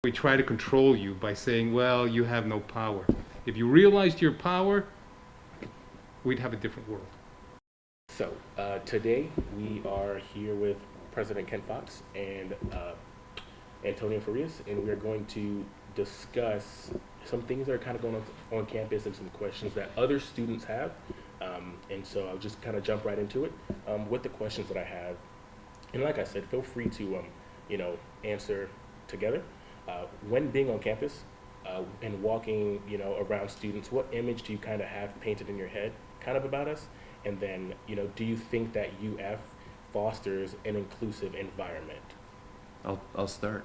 We try to control you by saying, well, you have no power. If you realized your power, we'd have a different world. So, today we are here with President Ken Fox and Antonio Farias, and we are going to discuss some things that are kind of going on campus and some questions that other students have. And so I'll just kind of jump right into it with the questions that I have. And like I said, feel free to, answer together. When being on campus and walking, around students, what image do you kind of have painted in your head kind of about us? And then, do you think that UF fosters an inclusive environment? I'll start.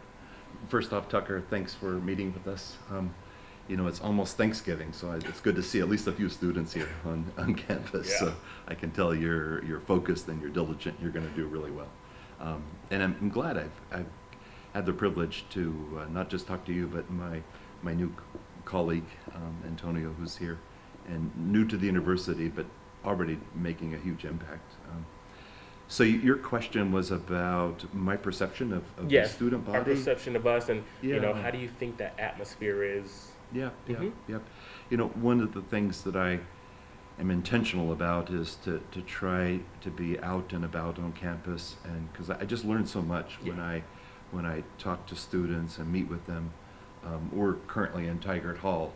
First off, Tucker, thanks for meeting with us. It's almost Thanksgiving, so it's good to see at least a few students here on campus. Yeah. So I can tell you're focused and you're diligent. You're going to do really well. And I'm glad I've had the privilege to not just talk to you, but my new colleague, Antonio, who's here, and new to the university, but already making a huge impact. So your question was about my perception of the student body? Our perception of us, and Yeah. how do you think that atmosphere is? Yeah, Mhm. yeah. One of the things that I am intentional about is to try to be out and about on campus, and because I just learned so much when I talk to students and meet with them. We're currently in Tigard Hall,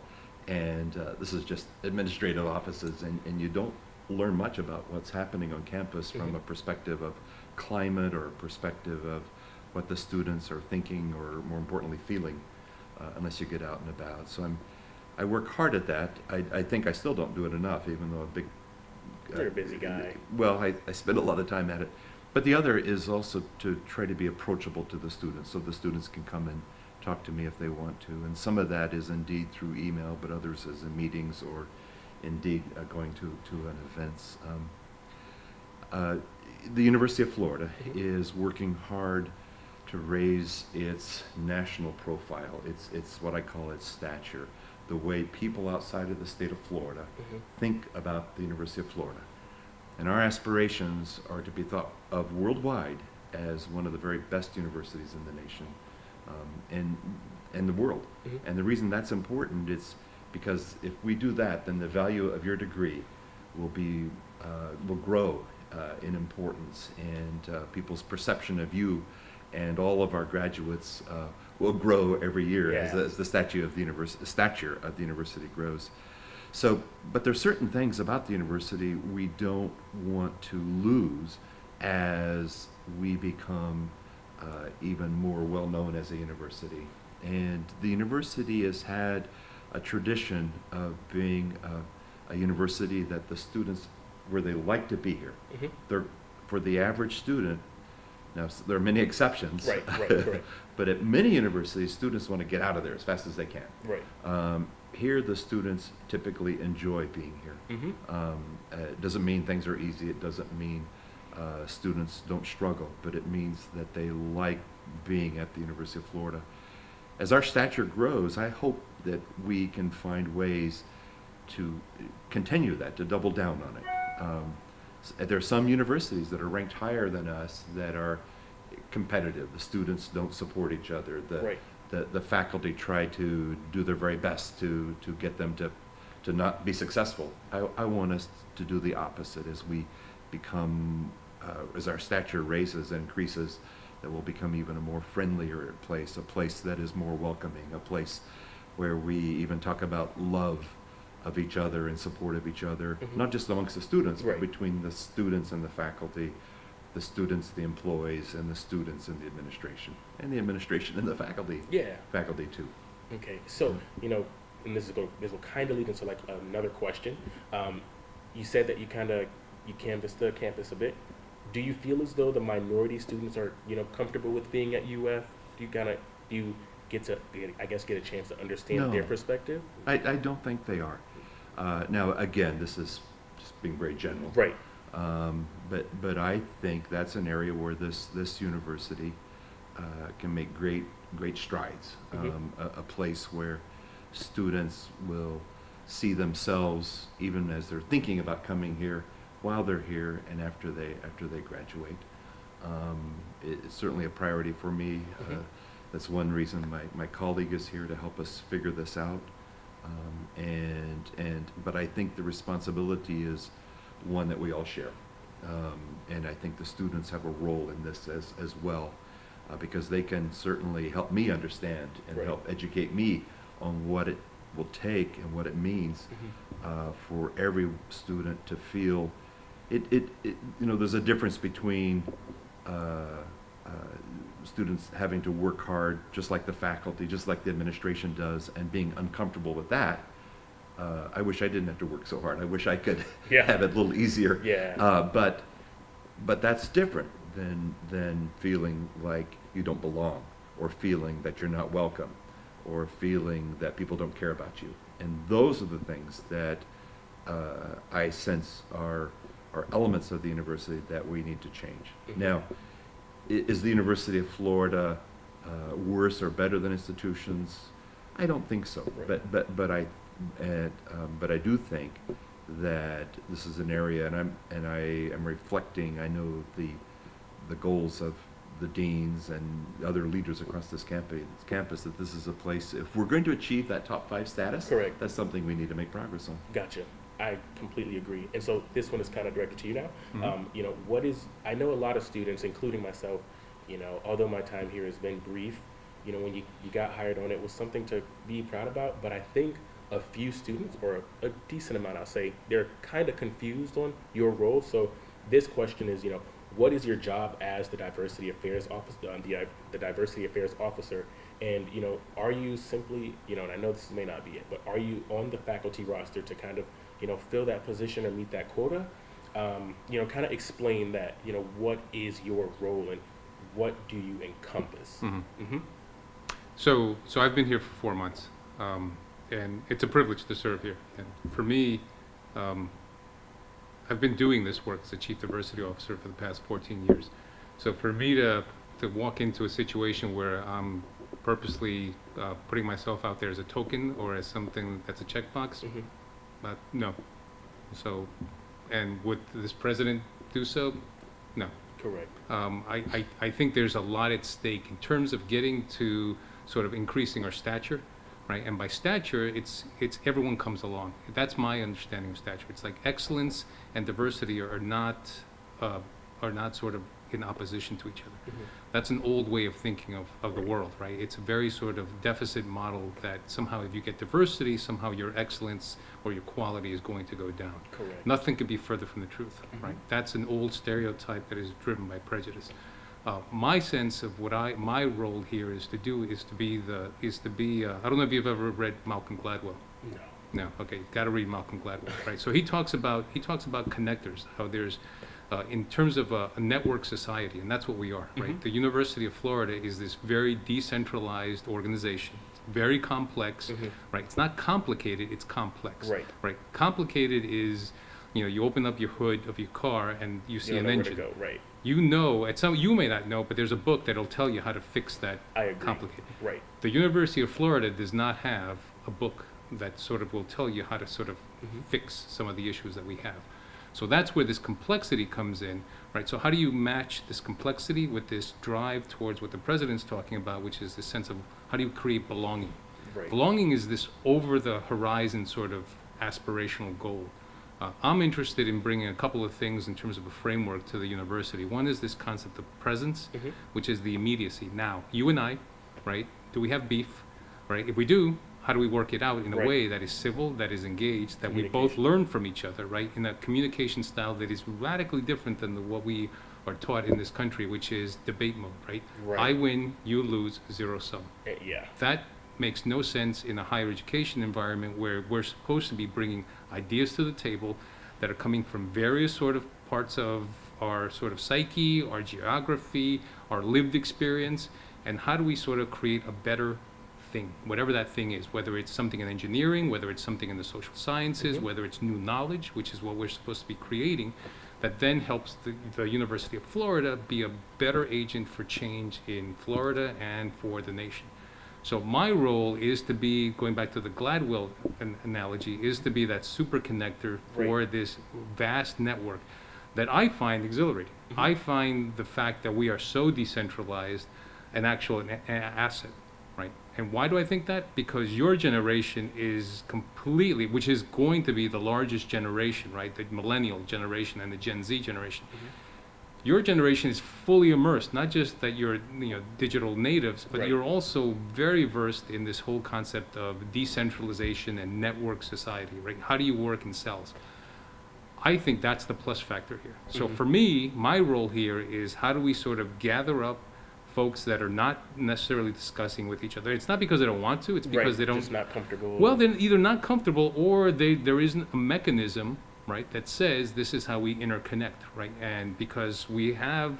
and this is just administrative offices, and you don't learn much about what's happening on campus from a perspective of climate or a perspective of what the students are thinking or, more importantly, feeling, unless you get out and about. So I work hard at that. I think I still don't do it enough, even though You're a busy guy. Well, I spend a lot of time at it. But the other is also to try to be approachable to the students, so the students can come and talk to me if they want to. And some of that is indeed through email, but others is in meetings or indeed going to an events. The University of Florida is working hard to raise its national profile. It's what I call its stature, the way people outside of the state of Florida think about the University of Florida. And our aspirations are to be thought of worldwide as one of the very best universities in the nation, and the world. And the reason that's important is because if we do that, then the value of your degree will grow in importance, and people's perception of you and all of our graduates will grow every year as the stature of the university grows. So, but there's certain things about the university we don't want to lose as we become even more well known as a university. And the university has had a tradition of being a university that the students, where they like to be here. They're, for the average student, now there are many exceptions, Right, correct. but at many universities, students want to get out of there as fast as they can. Right. Here, the students typically enjoy being here. It doesn't mean things are easy. It doesn't mean students don't struggle, but it means that they like being at the University of Florida. As our stature grows, I hope that we can find ways to continue that, to double down on it. There are some universities that are ranked higher than us that are competitive. The students don't support each other. The faculty try to do their very best to get them to not be successful. I want us to do the opposite as we become, as our stature raises and increases, that will become even a more friendlier place, a place that is more welcoming, a place where we even talk about love of each other and support of each other, not just amongst the students, but between the students and the faculty, the students, the employees, and the students and the administration, and the administration and the faculty. Yeah. Faculty too. Okay. So and this will kind of lead into like another question. You said that you canvassed the campus a bit. Do you feel as though the minority students are comfortable with being at UF? Do you get to get a chance to understand their perspective? I don't think they are. Now again, this is just being very general. Right. But I think that's an area where this university can make great strides. A place where students will see themselves even as they're thinking about coming here, while they're here, and after they graduate. It's certainly a priority for me. That's one reason my colleague is here to help us figure this out. But I think the responsibility is one that we all share. And I think the students have a role in this as well, because they can certainly help me understand and Right. help educate me on what it will take and what it means for every student to feel there's a difference between students having to work hard, just like the faculty, just like the administration does, and being uncomfortable with that. I wish I didn't have to work so hard. I wish I could Yeah. have it a little easier. Yeah. But that's different than feeling like you don't belong, or feeling that you're not welcome, or feeling that people don't care about you. And those are the things that I sense are elements of the university that we need to change. Mm-hmm. Now, is the University of Florida worse or better than institutions? I don't think so. Right. But I do think that this is an area, and I am reflecting. I know the goals of the deans and other leaders across this campus, that this is a place, if we're going to achieve that top 5 status, Correct. that's something we need to make progress on. Gotcha. I completely agree. And so this one is kind of directed to you now. Mhm. I know a lot of students, including myself, although my time here has been brief, when you got hired on, it was something to be proud about. But I think a few students, or a decent amount, I'll say, they're kind of confused on your role. So this question is, what is your job as the diversity affairs officer, the diversity affairs officer? And, are you simply, and I know this may not be it, but are you on the faculty roster to kind of, fill that position or meet that quota? Kind of explain that, what is your role and what do you encompass? Mhm. Mm-hmm. So I've been here for 4 months, and it's a privilege to serve here. And for me, I've been doing this work as a chief diversity officer for the past 14 years. So for me to walk into a situation where I'm purposely putting myself out there as a token or as something that's a checkbox, Mm-hmm. no. So, and would this president do so? No. Correct. I think there's a lot at stake in terms of getting to sort of increasing our stature, right? And by stature, it's everyone comes along. That's my understanding of stature. It's like excellence and diversity are not sort of in opposition to each other. Mm-hmm. That's an old way of thinking of the world, right? It's a very sort of deficit model that somehow if you get diversity, somehow your excellence or your quality is going to go down. Correct. Nothing could be further from the truth, Mhm. right? That's an old stereotype that is driven by prejudice. My sense of my role here is to be I don't know if you've ever read Malcolm Gladwell. No. No, okay, got to read Malcolm Gladwell, right? So he talks about connectors, how there's in terms of a network society, and that's what we are, right? Mhm. The University of Florida is this very decentralized organization. It's very complex, Mhm. right? It's not complicated, it's complex. Right. Right. Complicated is, you open up your hood of your car and you see You an don't know engine. where to go. Right. You may not know, but there's a book that'll tell you how to fix that I agree. complicated. Right. The University of Florida does not have a book that sort of will tell you how to sort of Mhm. fix some of the issues that we have. So that's where this complexity comes in, right? So how do you match this complexity with this drive towards what the president's talking about, which is this sense of how do you create belonging? Right. Belonging is this over the horizon sort of aspirational goal. I'm interested in bringing a couple of things in terms of a framework to the university. One is this concept of presence, Mhm. which is the immediacy. Now, you and I, right, do we have beef, right? If we do, how do we work it out in a Right. way that is civil, that is engaged, that we both Communication. learn from each other, right? In a communication style that is radically different than what we are taught in this country, which is debate mode, right? Right. I win, you lose, zero sum. Yeah. That makes no sense in a higher education environment where we're supposed to be bringing ideas to the table that are coming from various sort of parts of our sort of psyche, our geography, our lived experience, and how do we sort of create a better thing, whatever that thing is, whether it's something in engineering, whether it's something in the social sciences, Mhm. whether it's new knowledge, which is what we're supposed to be creating, that then helps the University of Florida be a better agent for change in Florida and for the nation. So my role is to be, going back to the Gladwell analogy, is to be that super connector for Right. this vast network that I find exhilarating. Mhm. I find the fact that we are so decentralized an actual asset, right? And why do I think that? Because your generation is completely, which is going to be the largest generation, right? The millennial generation and the Gen Z generation. Your generation is fully immersed, not just that you're digital natives, but Right. you're also very versed in this whole concept of decentralization and network society, right? How do you work in cells? I think that's the plus factor here. So for me, my role here is how do we sort of gather up folks that are not necessarily discussing with each other. It's not because they don't want to, it's because they don't. Just not comfortable. Well, they're either not comfortable or there isn't a mechanism, right, that says this is how we interconnect, right? And because we have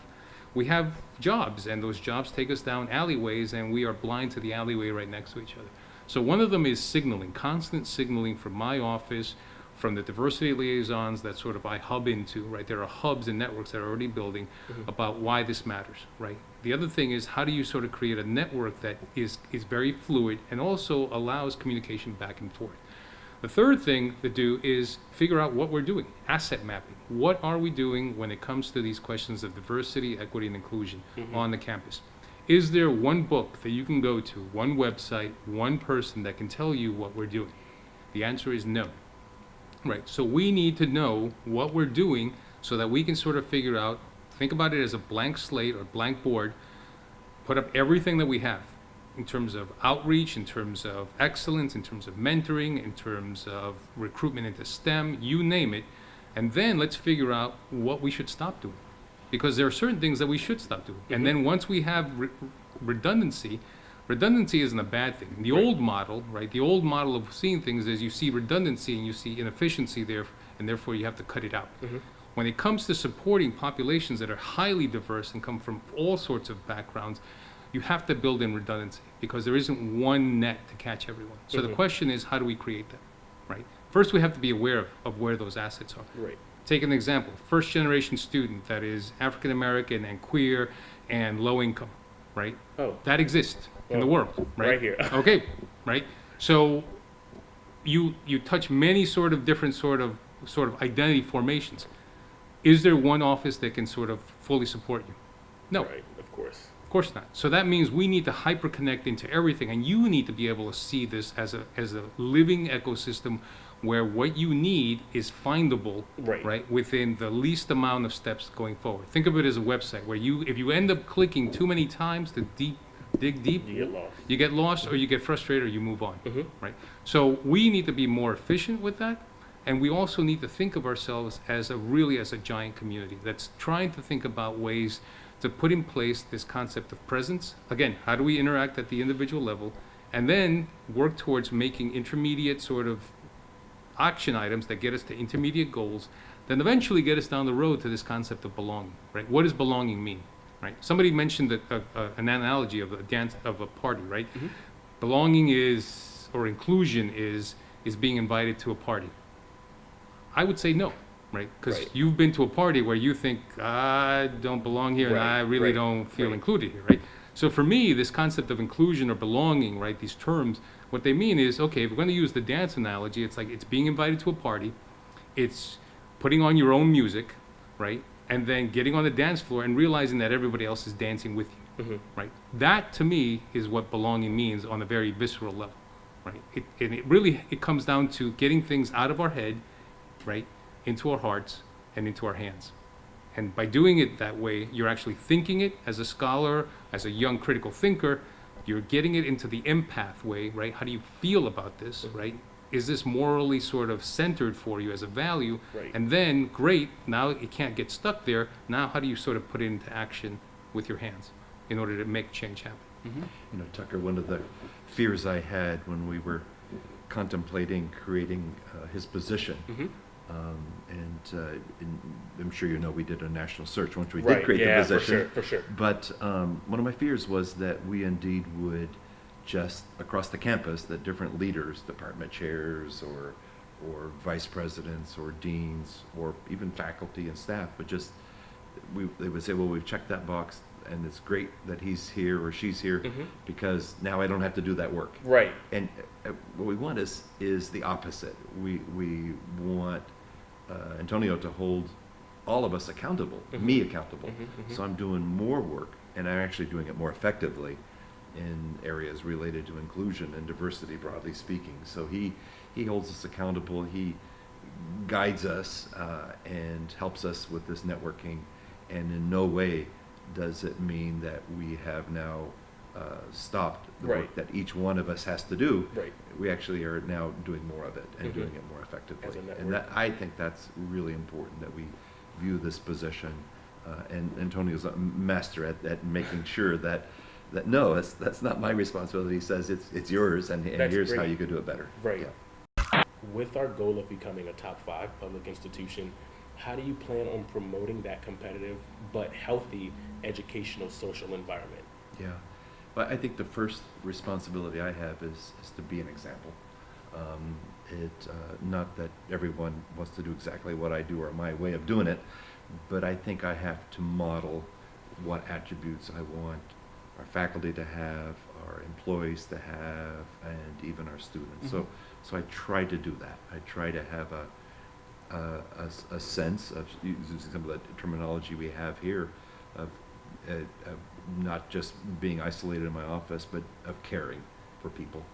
jobs, and those jobs take us down alleyways, and we are blind to the alleyway right next to each other. So one of them is signaling, constant signaling from my office, from the diversity liaisons that sort of I hub into, right? There are hubs and networks that are already building about why this matters, right? The other thing is how do you sort of create a network that is very fluid and also allows communication back and forth. The third thing to do is figure out what we're doing, asset mapping. What are we doing when it comes to these questions of diversity, equity, and inclusion on the campus? Is there one book that you can go to, one website, one person that can tell you what we're doing? The answer is no. Right, so we need to know what we're doing so that we can sort of figure out, think about it as a blank slate or blank board, put up everything that we have in terms of outreach, in terms of excellence, in terms of mentoring, in terms of recruitment into STEM, you name it, and then let's figure out what we should stop doing. Because there are certain things that we should stop doing. And then once we have redundancy isn't a bad thing. The old model, right, the old model of seeing things is you see redundancy and you see inefficiency there, and therefore you have to cut it out. When it comes to supporting populations that are highly diverse and come from all sorts of backgrounds, you have to build in redundancy because there isn't one net to catch everyone. So the question is, how do we create that, right? First, we have to be aware of where those assets are. Right. Take an example, first generation student that is African American and queer and low income, right? Oh. That exists in the world, right? Right here. Okay, right? So you touch many sort of different sort of identity formations. Is there one office that can sort of fully support you? No. Right, of course. Of course not. So that means we need to hyperconnect into everything, and you need to be able to see this as a living ecosystem where what you need is findable, right, within the least amount of steps going forward. Think of it as a website where if you end up clicking too many times to dig deep, you get lost or you get frustrated or you move on, right? So we need to be more efficient with that, and we also need to think of ourselves as a giant community that's trying to think about ways to put in place this concept of presence. Again, how do we interact at the individual level, and then work towards making intermediate sort of action items that get us to intermediate goals, then eventually get us down the road to this concept of belonging, right? What does belonging mean, right? Somebody mentioned an analogy of a party, right? Belonging or inclusion is being invited to a party. I would say no, right? Because you've been to a party where you think, I don't belong here and I really don't feel included here, right? So for me, this concept of inclusion or belonging, right, these terms, what they mean is, okay, if we're going to use the dance analogy, it's like it's being invited to a party, it's putting on your own music, right, and then getting on the dance floor and realizing that everybody else is dancing with you, right? That, to me, is what belonging means on a very visceral level, right? It comes down to getting things out of our head, right, into our hearts and into our hands. And by doing it that way, you're actually thinking it as a scholar, as a young critical thinker. You're getting it into the empath way, right? How do you feel about this, right? Is this morally sort of centered for you as a value? Right. And then, great, now it can't get stuck there. Now how do you sort of put it into action with your hands in order to make change happen? You know, Tucker, one of the fears I had when we were contemplating creating his position, and I'm sure you know we did a national search once we did create the position. For sure. But one of my fears was that we indeed would just across the campus, that different leaders, department chairs or vice presidents or deans or even faculty and staff would they would say, well, we've checked that box and it's great that he's here or she's here because now I don't have to do that work. Right. And what we want is the opposite. We want Antonio to hold all of us accountable, me accountable. So I'm doing more work and I'm actually doing it more effectively in areas related to inclusion and diversity, broadly speaking. So he holds us accountable. He guides us and helps us with this networking, and in no way does it mean that we have now stopped the Right. work that each one of us has to do. Right. We actually are now doing more of it and Mhm. doing it more effectively. As a network. And that, I think that's really important, that we view this position, and Antonio's a master at making sure that no, that's not my responsibility. He says it's yours, and That's here's how great. you could do it better. Right. Yeah. With our goal of becoming a top 5 public institution, how do you plan on promoting that competitive but healthy educational social environment? Yeah, but I think the first responsibility I have is to be an example. Not that everyone wants to do exactly what I do or my way of doing it, but I think I have to model what attributes I want our faculty to have, our employees to have, and even our students. Mhm. So I try to do that. I try to have a sense of, using some of the terminology we have here, of not just being isolated in my office, but of caring for people.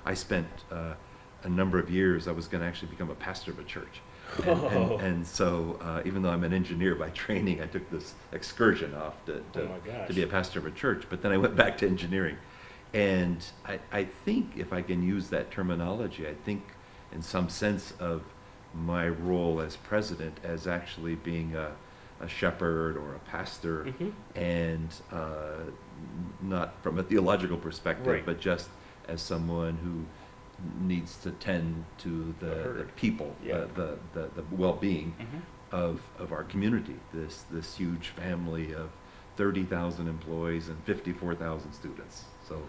I spent a number of years, I was going to actually become a pastor of a church. And so even though I'm an engineer by training, I took this excursion off Oh my gosh. to be a pastor of a church, but then I went back to engineering. And I think if I can use that terminology, I think in some sense of my role as president as actually being a shepherd or a pastor, Mhm. and not from a theological perspective, Right. but just as someone who needs to tend to the herd. people, Yeah. the well-being Mhm. of our community, this huge family of 30,000 employees and 54,000 students. So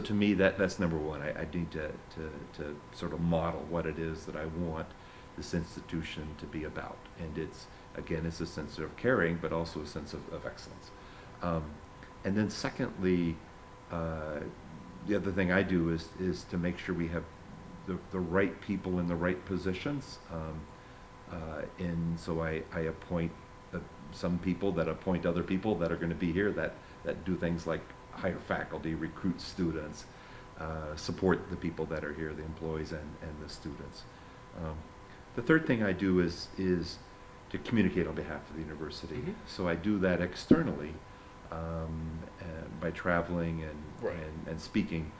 to me, that's number one. I need to sort of model what it is that I want this institution to be about, and it's a sense of caring, but also a sense of excellence. And then secondly, the other thing I do is to make sure we have the right people in the right positions. And so I appoint some people that appoint other people that are going to be here that do things like hire faculty, recruit students, support the people that are here, the employees and the students. The third thing I do is to communicate on behalf of the university. Mhm. So I do that externally by traveling Right. and speaking,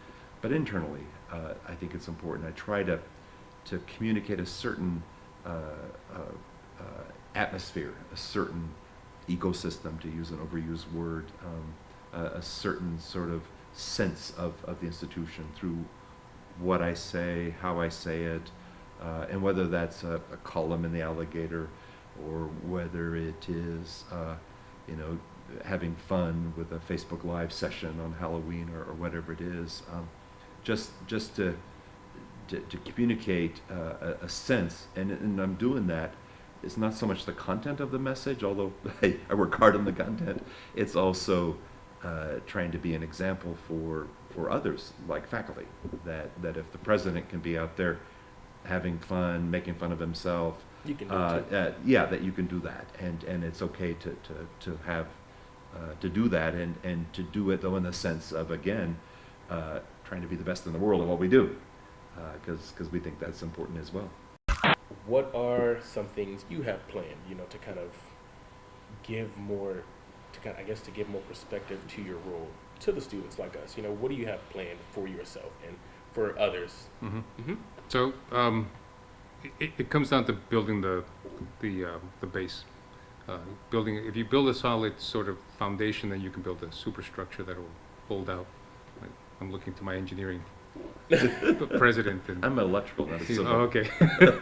but internally, I think it's important. I try to communicate a certain atmosphere, a certain ecosystem, to use an overused word, a certain sort of sense of the institution through what I say, how I say it, and whether that's a column in the Alligator, or whether it is, having fun with a Facebook Live session on Halloween or whatever it is, just to communicate a sense, and I'm doing that. It's not so much the content of the message, although I work hard on the content. It's also trying to be an example for others, like faculty, that if the president can be out there having fun, making fun of himself, You can do it too. yeah, that you can do that, and it's okay to have to do that, and to do it though in the sense of, again, trying to be the best in the world at what we do, because we think that's important as well. What are some things you have planned, to kind of give more, to give more perspective to your role, to the students like us? What do you have planned for yourself and for others? Mhm. Mm-hmm. So it comes down to building the base. Building, if you build a solid sort of foundation, then you can build a superstructure that will hold out. Like, I'm looking to my engineering president. And, I'm electrical, not a civil. oh, okay.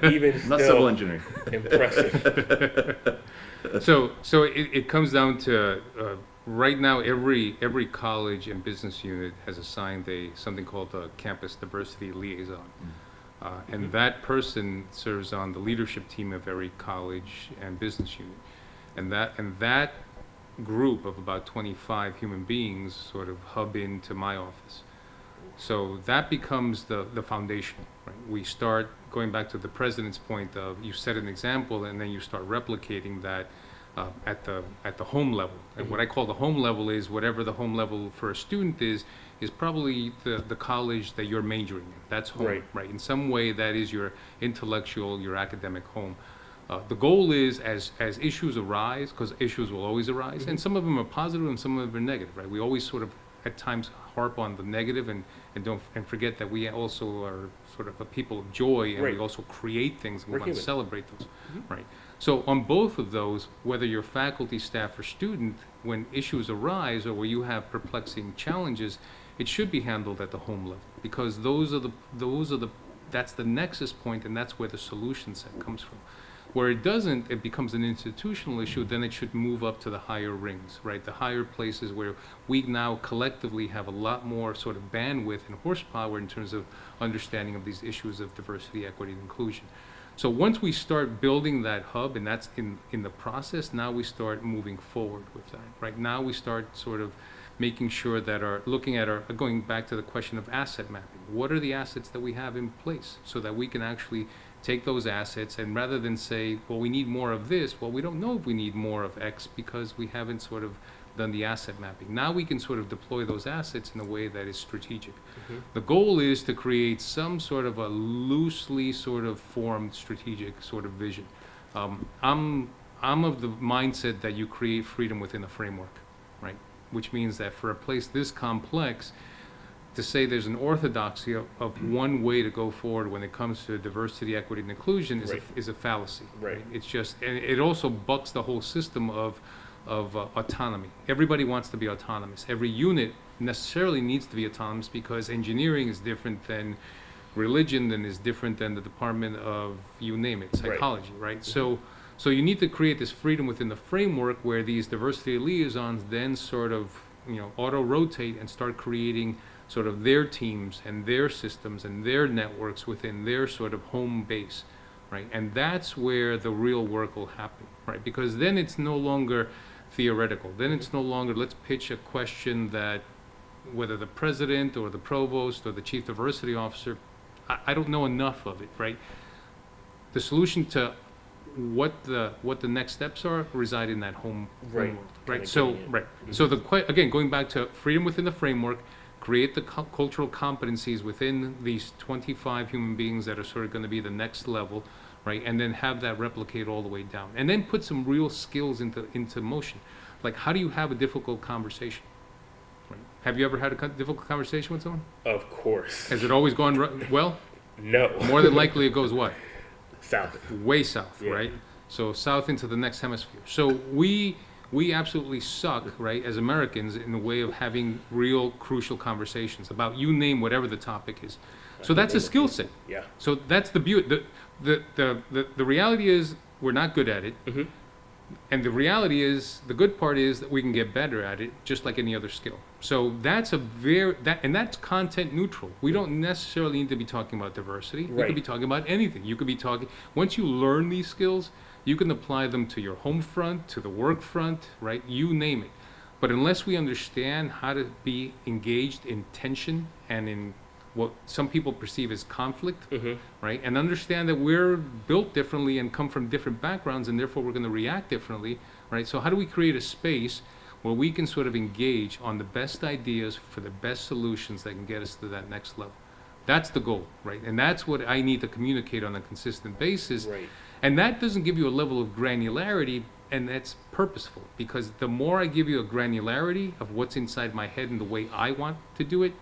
Even Not still, civil engineering. impressive. So it comes down to right now every college and business unit has assigned something called a campus diversity liaison. And that person serves on the leadership team of every college and business unit. And that group of about 25 human beings sort of hub into my office. So that becomes the foundation, right? We start going back to the president's point of, you set an example and then you start replicating that at the home level. And what I call the home level is whatever the home level for a student is probably the college that you're majoring in. That's home, right? In some way, that is your intellectual, your academic home. The goal is, as issues arise, because issues will always arise, and some of them are positive and some of them are negative, right? We always sort of, at times, harp on the negative and forget that we also are sort of a people of joy, and we also create things, and we want to celebrate those, right? So on both of those, whether you're faculty, staff, or student, when issues arise or where you have perplexing challenges, it should be handled at the home level, because that's the nexus point, and that's where the solution set comes from. Where it doesn't, it becomes an institutional issue, then it should move up to the higher rings, right? The higher places where we now collectively have a lot more sort of bandwidth and horsepower in terms of understanding of these issues of diversity, equity, and inclusion. So once we start building that hub, and that's in the process, now we start moving forward with that, right? Now we start sort of making sure that going back to the question of asset mapping. What are the assets that we have in place so that we can actually take those assets, and rather than say, well, we need more of this, well, we don't know if we need more of X because we haven't sort of done the asset mapping. Now we can sort of deploy those assets in a way that is strategic. The goal is to create some sort of a loosely sort of formed strategic sort of vision. I'm of the mindset that you create freedom within a framework, right? Which means that for a place this complex, to say there's an orthodoxy of one way to go forward when it comes to diversity, equity, and inclusion is a fallacy. Right. It's just, and it also bucks the whole system of autonomy. Everybody wants to be autonomous. Every unit necessarily needs to be autonomous because engineering is different than religion, and is different than the department of, you name it, psychology, right? So you need to create this freedom within the framework where these diversity liaisons then sort of, auto-rotate and start creating sort of their teams and their systems and their networks within their sort of home base, right? And that's where the real work will happen, right? Because then it's no longer theoretical. Then it's no longer, let's pitch a question that whether the president or the provost or the chief diversity officer, I don't know enough of it, right? The solution to what the next steps are reside in that home world, right? So, again, going back to freedom within the framework, create the cultural competencies within these 25 human beings that are sort of going to be the next level, right? And then have that replicate all the way down. And then put some real skills into motion. Like, how do you have a difficult conversation? Right? Have you ever had a difficult conversation with someone? Of course. Has it always gone well? No. More than likely it goes what? South. Way south, right? So south into the next hemisphere. So we absolutely suck, right, as Americans, in the way of having real crucial conversations about, you name whatever the topic is. So that's a skill set. Yeah. So that's the beauty. The reality is we're not good at it. And the reality is, the good part is that we can get better at it, just like any other skill. So that's and that's content neutral. We don't necessarily need to be talking about diversity. We could be talking about anything. You could be talking, once you learn these skills, you can apply them to your home front, to the work front, right? You name it. But unless we understand how to be engaged in tension and in what some people perceive as conflict, right? And understand that we're built differently and come from different backgrounds, and therefore we're going to react differently, right? So how do we create a space where we can sort of engage on the best ideas for the best solutions that can get us to that next level? That's the goal, right? And that's what I need to communicate on a consistent basis. Right. And that doesn't give you a level of granularity, and that's purposeful, because the more I give you a granularity of what's inside my head and the way I want to do it,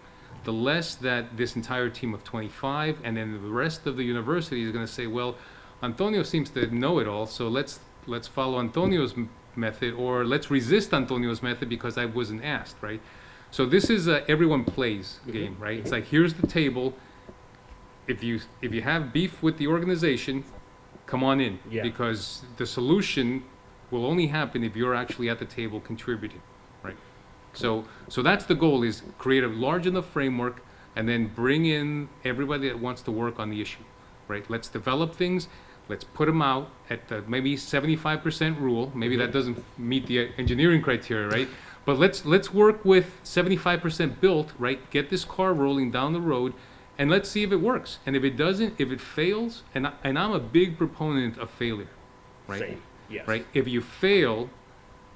the less that this entire team of 25 and then the rest of the university is going to say, well, Antonio seems to know it all, so let's follow Antonio's method, or let's resist Antonio's method because I wasn't asked, right? So this is a everyone plays game, right? It's like, here's the table. If you have beef with the organization, come on in, because the solution will only happen if you're actually at the table contributing, right? So that's the goal, is create a large enough framework and then bring in everybody that wants to work on the issue, right? Let's develop things. Let's put them out at the maybe 75% rule. Maybe that doesn't meet the engineering criteria, right? But let's work with 75% built, right? Get this car rolling down the road, and let's see if it works. And if it doesn't, if it fails, and I'm a big proponent of failure, right? Same. Yes. right? If you fail,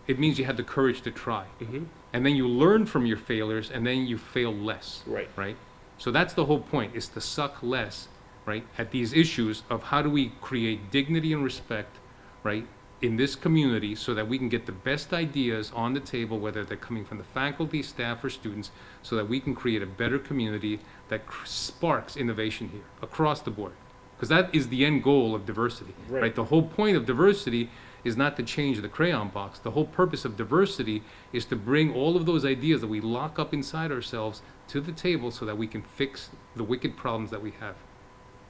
it means you had the courage to try. Mm-hmm. And then you learn from your failures, and then you fail less, Right. right? So that's the whole point, is to suck less, right, at these issues of how do we create dignity and respect, right, in this community so that we can get the best ideas on the table, whether they're coming from the faculty, staff, or students, so that we can create a better community that sparks innovation here across the board. Because that is the end goal of diversity, right? The whole point of diversity is not to change the crayon box. The whole purpose of diversity is to bring all of those ideas that we lock up inside ourselves to the table so that we can fix the wicked problems that we have,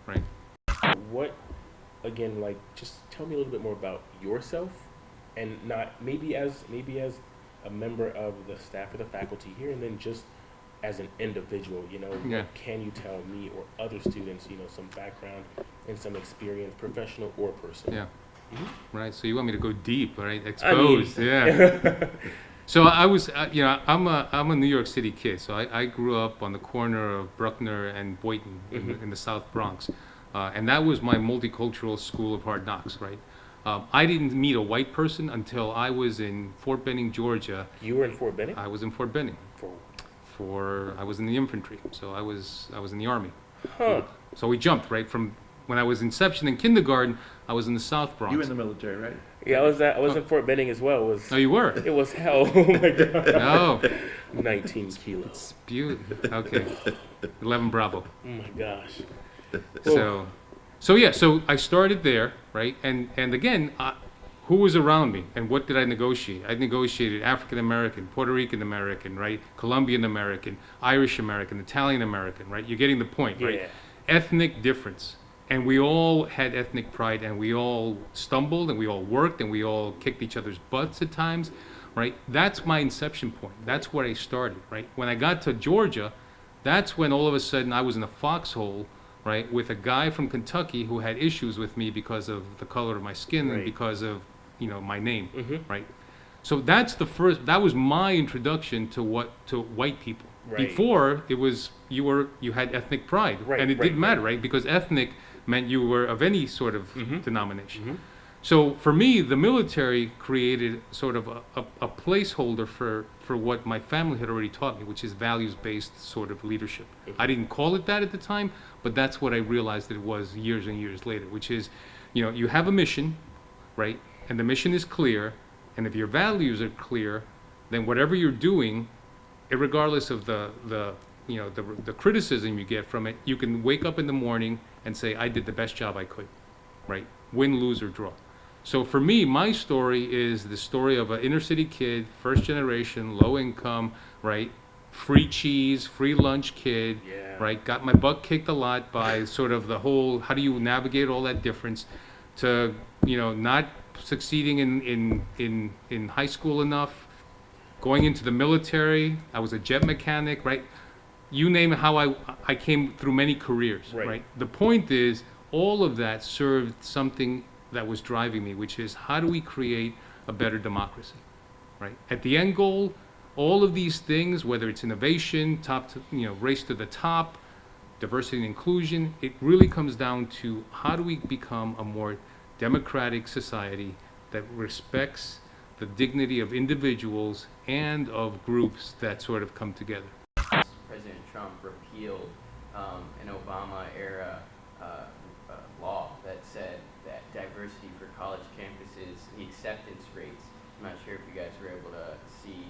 right? What, again, like, just tell me a little bit more about yourself, and not maybe as a member of the staff or the faculty here, and then just as an individual, you know, Yeah. what can you tell me or other students, you know, some background and some experience, professional or personal? Yeah. Mhm. Right, so you want me to go deep, right? I mean- Exposed, yeah. So I was, you know, I'm a New York City kid. So I grew up on the corner of Bruckner and Boynton in the South Bronx, and that was my multicultural school of hard knocks, right? I didn't meet a white person until I was in Fort Benning, Georgia. You were in Fort Benning? I was in Fort Benning I was in the infantry, so I was in the army. Huh. So we jumped right from when I was inception in kindergarten. I was in the South Bronx. You in the military, right? Yeah, I was in Fort Benning as well. Oh, you were? It was hell. Oh my god. No. 19 kilos. Okay. 11 Bravo. Oh my gosh. So yeah, so I started there, right? And again, who was around me and what did I negotiate? I negotiated African American, Puerto Rican American, right? Colombian American, Irish American, Italian American, right? You're getting the point, right? Yeah. Ethnic difference. And we all had ethnic pride, and we all stumbled, and we all worked, and we all kicked each other's butts at times, right? That's my inception point. That's where I started, right? When I got to Georgia, that's when all of a sudden I was in a foxhole, right, with a guy from Kentucky who had issues with me because of the color of my skin and Right. because of, you know, my name, Mhm. right? So that was my introduction to white people. Right. Before it was you had ethnic pride, Right, and it right, didn't matter, right. right? Because ethnic meant you were of any sort of Mhm. denomination. Mhm. So for me, the military created sort of a placeholder for what my family had already taught me, which is values-based sort of leadership. I didn't call it that at the time, but that's what I realized that it was years and years later, which is, you know, you have a mission, right? And the mission is clear, and if your values are clear, then whatever you're doing, regardless of the criticism you get from it, you can wake up in the morning and say, I did the best job I could, right? Win, lose, or draw. So for me, my story is the story of an inner city kid, first generation, low income, right? Free cheese, free lunch kid, Yeah. right? Got my butt kicked a lot by sort of the whole, how do you navigate all that difference, to, you know, not succeeding in high school enough, going into the military. I was a jet mechanic, right? You name it, how I came through many careers, Right. right? The point is, all of that served something that was driving me, which is how do we create a better democracy, right? At the end goal, all of these things, whether it's innovation, race to the top, diversity and inclusion, it really comes down to how do we become a more democratic society that respects the dignity of individuals and of groups that sort of come together. President Trump repealed an Obama-era law that said that diversity for college campuses, the acceptance rates, I'm not sure if you guys were able to see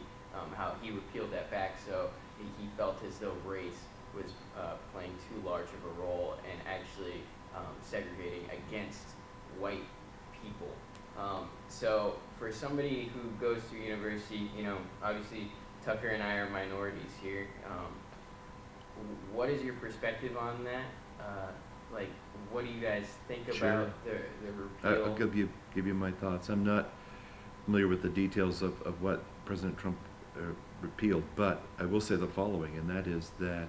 how he repealed that back, so he felt as though race was playing too large of a role and actually segregating against white people. So for somebody who goes to university, you know, obviously Tucker and I are minorities here. What is your perspective on that? Like, what do you guys think Sure. about the repeal? I'll give you my thoughts. I'm not familiar with the details of what President Trump repealed, but I will say the following, and that is that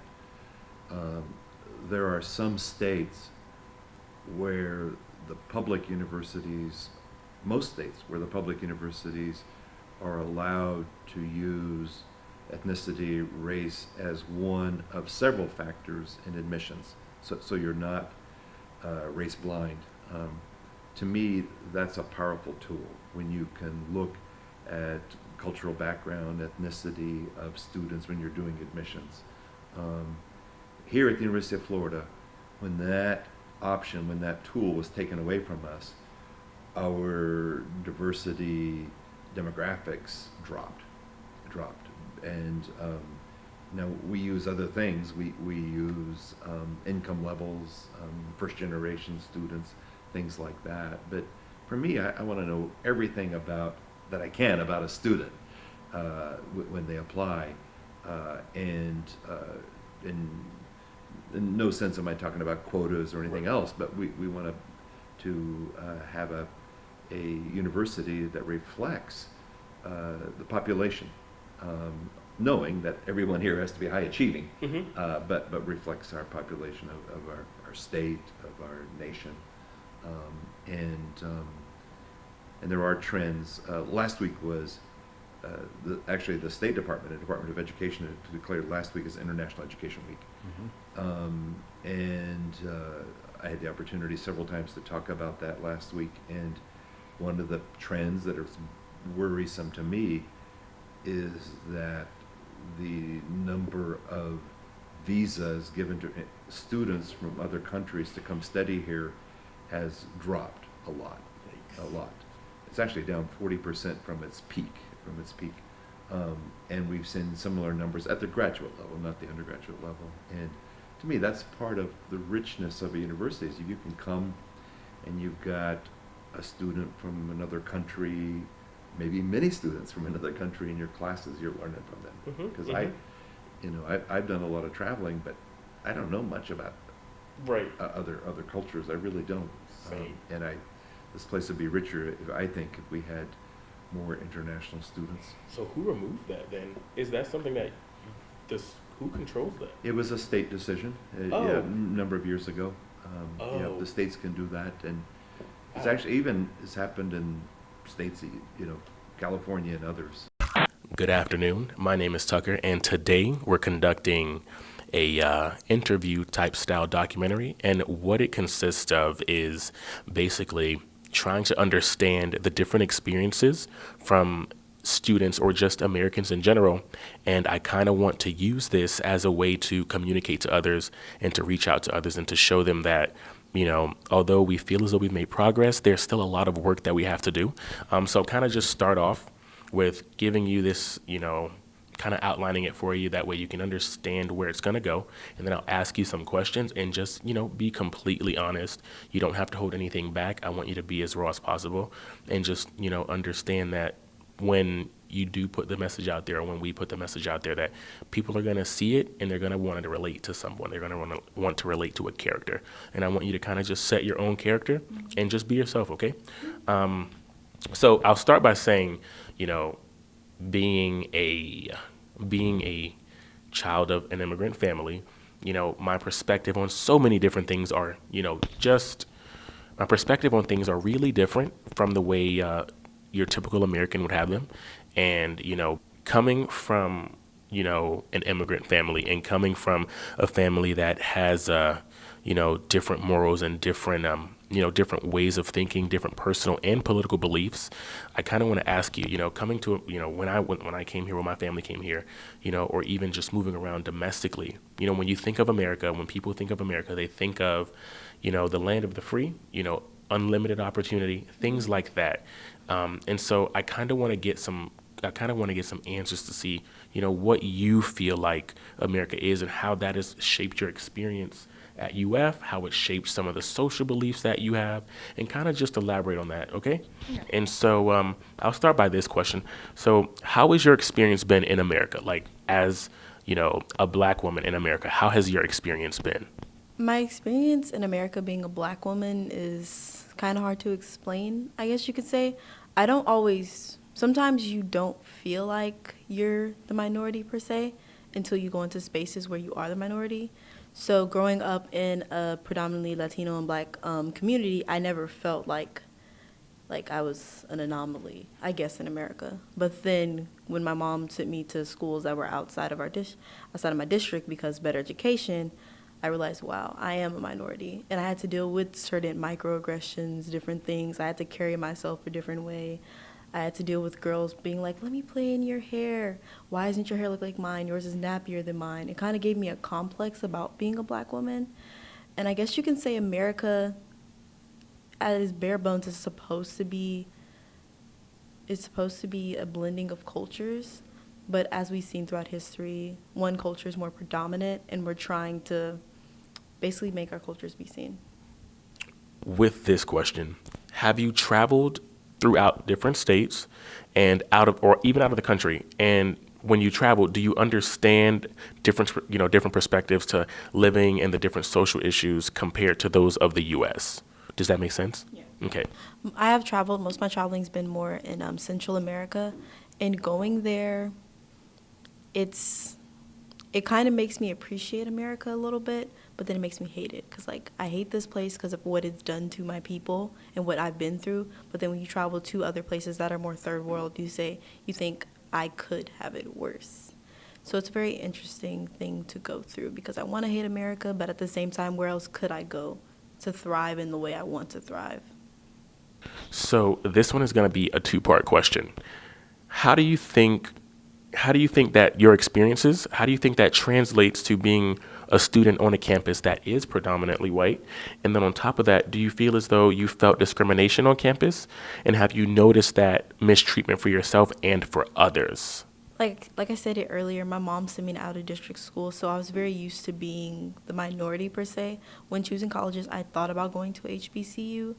there are some states where the public universities, most states where the public universities are allowed to use ethnicity, race as one of several factors in admissions. So you're not race blind. to me, that's a powerful tool when you can look at cultural background, ethnicity of students when you're doing admissions. Here at the University of Florida, when that option, when that tool was taken away from us, our diversity demographics dropped. And now we use other things. We use income levels, first generation students, things like that. But for me, I want to know everything about that I can about a student when they apply, and in no sense am I talking about quotas or anything else, but we want to have a university that reflects the population, knowing that everyone here has to be high achieving, but reflects our population of our state, of our nation, and there are trends. Last week was actually the State Department, the Department of Education, declared last week as International Education Week. And I had the opportunity several times to talk about that last week, and one of the trends that is worrisome to me is that the number of visas given to students from other countries to come study here has dropped a lot. It's actually down 40% from its peak. And we've seen similar numbers at the graduate level, not the undergraduate level. And to me, that's part of the richness of a university, is if you can come and you've got a student from another country, maybe many students from another country in your classes, you're learning from them. Because I've done a lot of traveling, but I don't know much about other cultures. I really don't. And this place would be richer, I think, if we had more international students. So who removed that then? Is that something that who controls that? It was a state decision, a number of years ago. Yeah, the states can do that, and it's actually it's happened in states, California and others. Good afternoon. My name is Tucker, and today we're conducting a interview type style documentary, and what it consists of is basically trying to understand the different experiences from students or just Americans in general. And I kind of want to use this as a way to communicate to others and to reach out to others and to show them that, although we feel as though we've made progress, there's still a lot of work that we have to do. So kind of just start off with giving you this, kind of outlining it for you. That way you can understand where it's going to go. And then I'll ask you some questions and just, be completely honest. You don't have to hold anything back. I want you to be as raw as possible and just, understand that when you do put the message out there, or when we put the message out there, that people are going to see it and they're going to want to relate to someone. They're going to want to relate to a character. And I want you to kind of just set your own character and just be yourself, okay? So I'll start by saying, being a child of an immigrant family, my perspective on so many different things are, my perspective on things are really different from the way your typical American would have them. And, coming from, an immigrant family and coming from a family that has, different morals and different, different ways of thinking, different personal and political beliefs, I kind of want to ask you, coming to, when I came here, when my family came here, or even just moving around domestically, when you think of America, when people think of America, they think of, the land of the free, unlimited opportunity, things like that. And so I kind of want to get some answers to see, what you feel like America is and how that has shaped your experience at UF, how it shaped some of the social beliefs that you have, and kind of just elaborate on that, okay? Yeah. And so I'll start by this question. So how has your experience been in America? Like, as, a Black woman in America, how has your experience been? My experience in America being a Black woman is kind of hard to explain, I guess you could say. Sometimes you don't feel like you're the minority per se until you go into spaces where you are the minority. So growing up in a predominantly Latino and Black community, I never felt like I was an anomaly, I guess, in America. But then when my mom sent me to schools that were outside of my district because better education, I realized, wow, I am a minority. And I had to deal with certain microaggressions, different things. I had to carry myself a different way. I had to deal with girls being like, let me play in your hair. Why doesn't your hair look like mine? Yours is nappier than mine. It kind of gave me a complex about being a black woman. And I guess you can say America, at its bare bones, is supposed to be a blending of cultures. But as we've seen throughout history, one culture is more predominant, and we're trying to basically make our cultures be seen. With this question, have you traveled throughout different states and out of, or even out of the country? And when you travel, do you understand different perspectives to living and the different social issues compared to those of the U.S.? Does that make sense? Yeah. Okay. I have traveled. Most of my traveling's been more in Central America, and going there, it kind of makes me appreciate America a little bit, but then it makes me hate it because, like, I hate this place because of what it's done to my people and what I've been through. But then when you travel to other places that are more third world, you think I could have it worse. So it's a very interesting thing to go through because I want to hate America, but at the same time, where else could I go to thrive in the way I want to thrive? So this one is going to be a two-part question. How do you think that your experiences, how do you think that translates to being a student on a campus that is predominantly white? And then on top of that, do you feel as though you felt discrimination on campus? And have you noticed that mistreatment for yourself and for others? Like I said it earlier, my mom sent me to out-of-district school, so I was very used to being the minority per se. When choosing colleges, I thought about going to HBCU,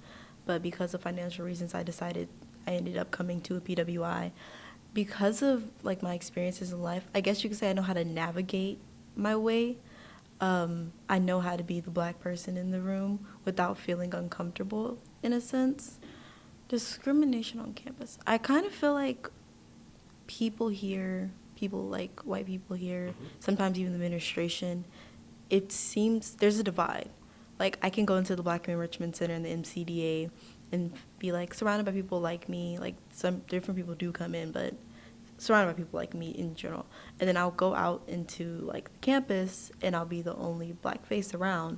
but because of financial reasons, I ended up coming to a PWI. Because of like my experiences in life, I guess you could say I know how to navigate my way. I know how to be the black person in the room without feeling uncomfortable, in a sense. Discrimination on campus. I kind of feel like people like white people here, sometimes even the administration, it seems there's a divide. Like, I can go into the Black Enrichment Center and the MCDA and be like surrounded by people like me. Like, some different people do come in, but surrounded by people like me in general. And then I'll go out into like the campus and I'll be the only black face around.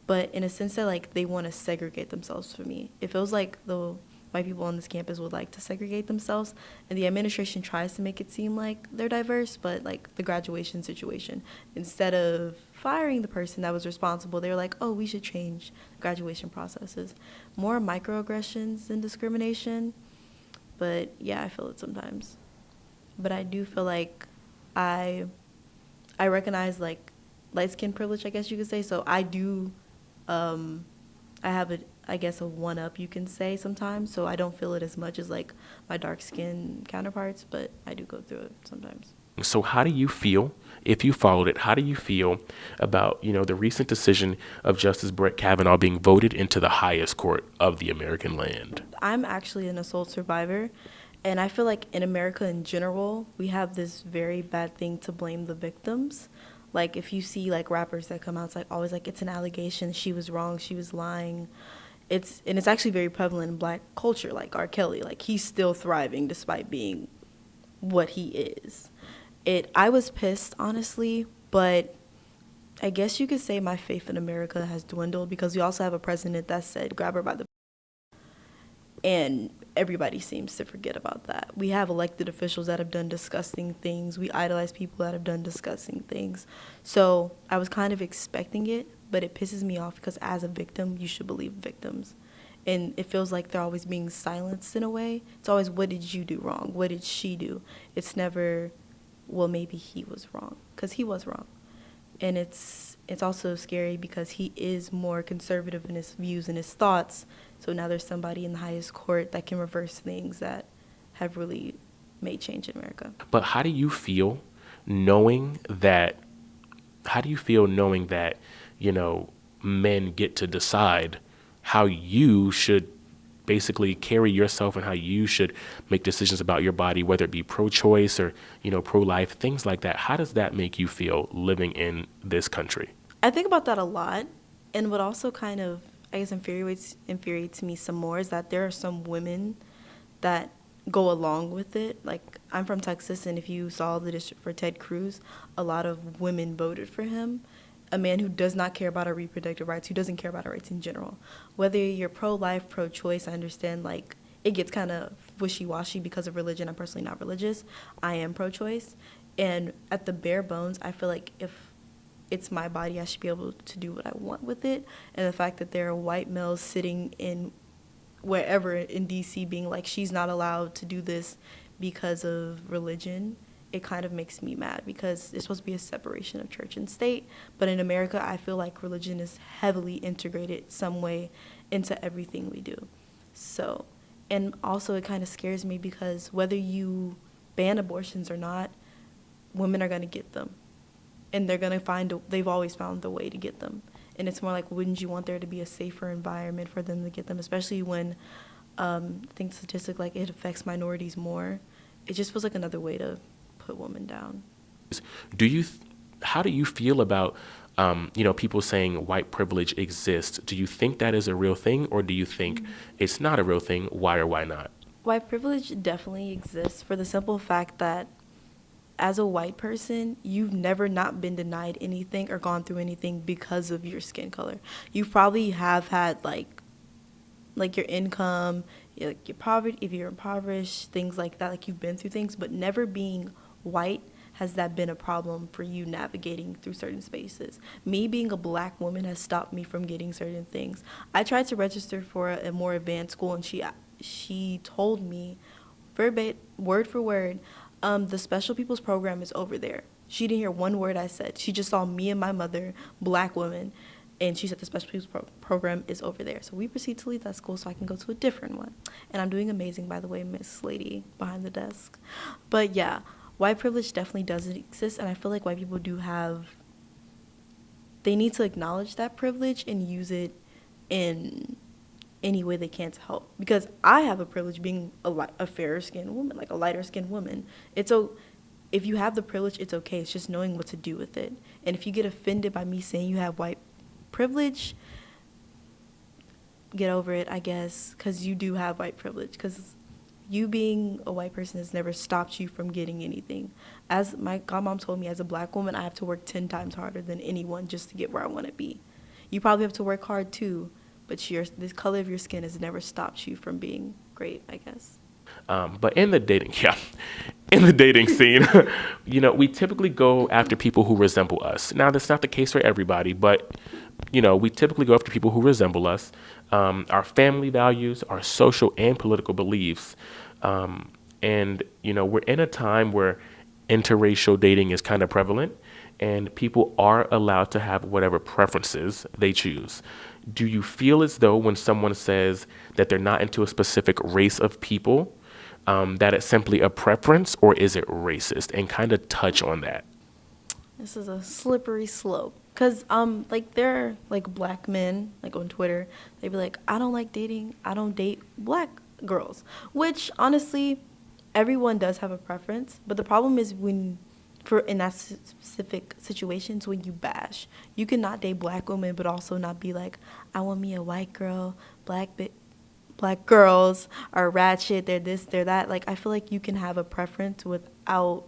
But in a sense that like they want to segregate themselves from me. It feels like the white people on this campus would like to segregate themselves, and the administration tries to make it seem like they're diverse, but like the graduation situation, instead of firing the person that was responsible, they were like, oh, we should change graduation processes. More microaggressions than discrimination, but yeah, I feel it sometimes. But I do feel like I recognize like light skin privilege, I guess you could say. So I do, I have a one-up, you can say, sometimes. So I don't feel it as much as like my dark skin counterparts, but I do go through it sometimes. So how do you feel, if you followed it, how do you feel about, the recent decision of Justice Brett Kavanaugh being voted into the highest court of the American land? I'm actually an assault survivor, and I feel like in America in general, we have this very bad thing to blame the victims. Like, if you see like rappers that come out, it's like always like it's an allegation, she was wrong, she was lying. It's actually very prevalent in black culture, like R. Kelly. Like, he's still thriving despite being what he is. I was pissed, honestly, but I guess you could say my faith in America has dwindled because we also have a president that said, grab her by the... And everybody seems to forget about that. We have elected officials that have done disgusting things. We idolize people that have done disgusting things. So I was kind of expecting it, but it pisses me off because as a victim, you should believe victims. And it feels like they're always being silenced in a way. It's always, what did you do wrong? What did she do? It's never, well, maybe he was wrong, because he was wrong. And it's also scary because he is more conservative in his views and his thoughts. So now there's somebody in the highest court that can reverse things that have really made change in America. But how do you feel knowing that, men get to decide how you should basically carry yourself and how you should make decisions about your body, whether it be pro-choice or, pro-life, things like that? How does that make you feel living in this country? I think about that a lot. And what also kind of, I guess, infuriates me some more is that there are some women that go along with it. Like, I'm from Texas, and if you saw the district for Ted Cruz, a lot of women voted for him. a man who does not care about our reproductive rights, who doesn't care about our rights in general. Whether you're pro-life, pro-choice, I understand, like, it gets kind of wishy-washy because of religion. I'm personally not religious. I am pro-choice. And at the bare bones, I feel like if it's my body, I should be able to do what I want with it. And the fact that there are white males sitting in wherever in D.C. being like, she's not allowed to do this because of religion, it kind of makes me mad because it's supposed to be a separation of church and state. But in America, I feel like religion is heavily integrated some way into everything we do. So, and also it kind of scares me because whether you ban abortions or not, women are going to get them. And they're going to they've always found the way to get them. And it's more like, wouldn't you want there to be a safer environment for them to get them, especially when I think statistic like it affects minorities more. It just feels like another way to put women down. How do you feel about people saying white privilege exists? Do you think that is a real thing, or do you think it's not a real thing? Why or why not? White privilege definitely exists for the simple fact that as a white person, you've never not been denied anything or gone through anything because of your skin color. You probably have had like your income, like your poverty, if you're impoverished, things like that, like you've been through things, but never being white, has that been a problem for you navigating through certain spaces? Me being a black woman has stopped me from getting certain things. I tried to register for a more advanced school, and she told me, word for word, the special people's program is over there. She didn't hear one word I said. She just saw me and my mother, black women, and she said the special people's program is over there. So we proceed to leave that school so I can go to a different one. And I'm doing amazing, by the way, Miss Lady behind the desk. But yeah, white privilege definitely doesn't exist, and I feel like white people they need to acknowledge that privilege and use it in any way they can to help. Because I have a privilege being a fairer-skinned woman, like a lighter-skinned woman. If you have the privilege, it's okay. It's just knowing what to do with it. And if you get offended by me saying you have white privilege, get over it, I guess, because you do have white privilege. Because you being a white person has never stopped you from getting anything. As my godmom told me, as a black woman, I have to work 10 times harder than anyone just to get where I want to be. You probably have to work hard too, but the color of your skin has never stopped you from being great, I guess. But in the dating scene, we typically go after people who resemble us. Now, that's not the case for everybody, but, we typically go after people who resemble us, our family values, our social and political beliefs. And we're in a time where interracial dating is kind of prevalent, and people are allowed to have whatever preferences they choose. Do you feel as though when someone says that they're not into a specific race of people, that it's simply a preference, or is it racist? And kind of touch on that. This is a slippery slope. Because, there are, black men, on Twitter, they be like, I don't date black girls. Which, honestly, everyone does have a preference. But the problem is in that specific situations, when you bash. You cannot date black women, but also not be like, I want me a white girl, black girls are ratchet, they're this, they're that. I feel like you can have a preference without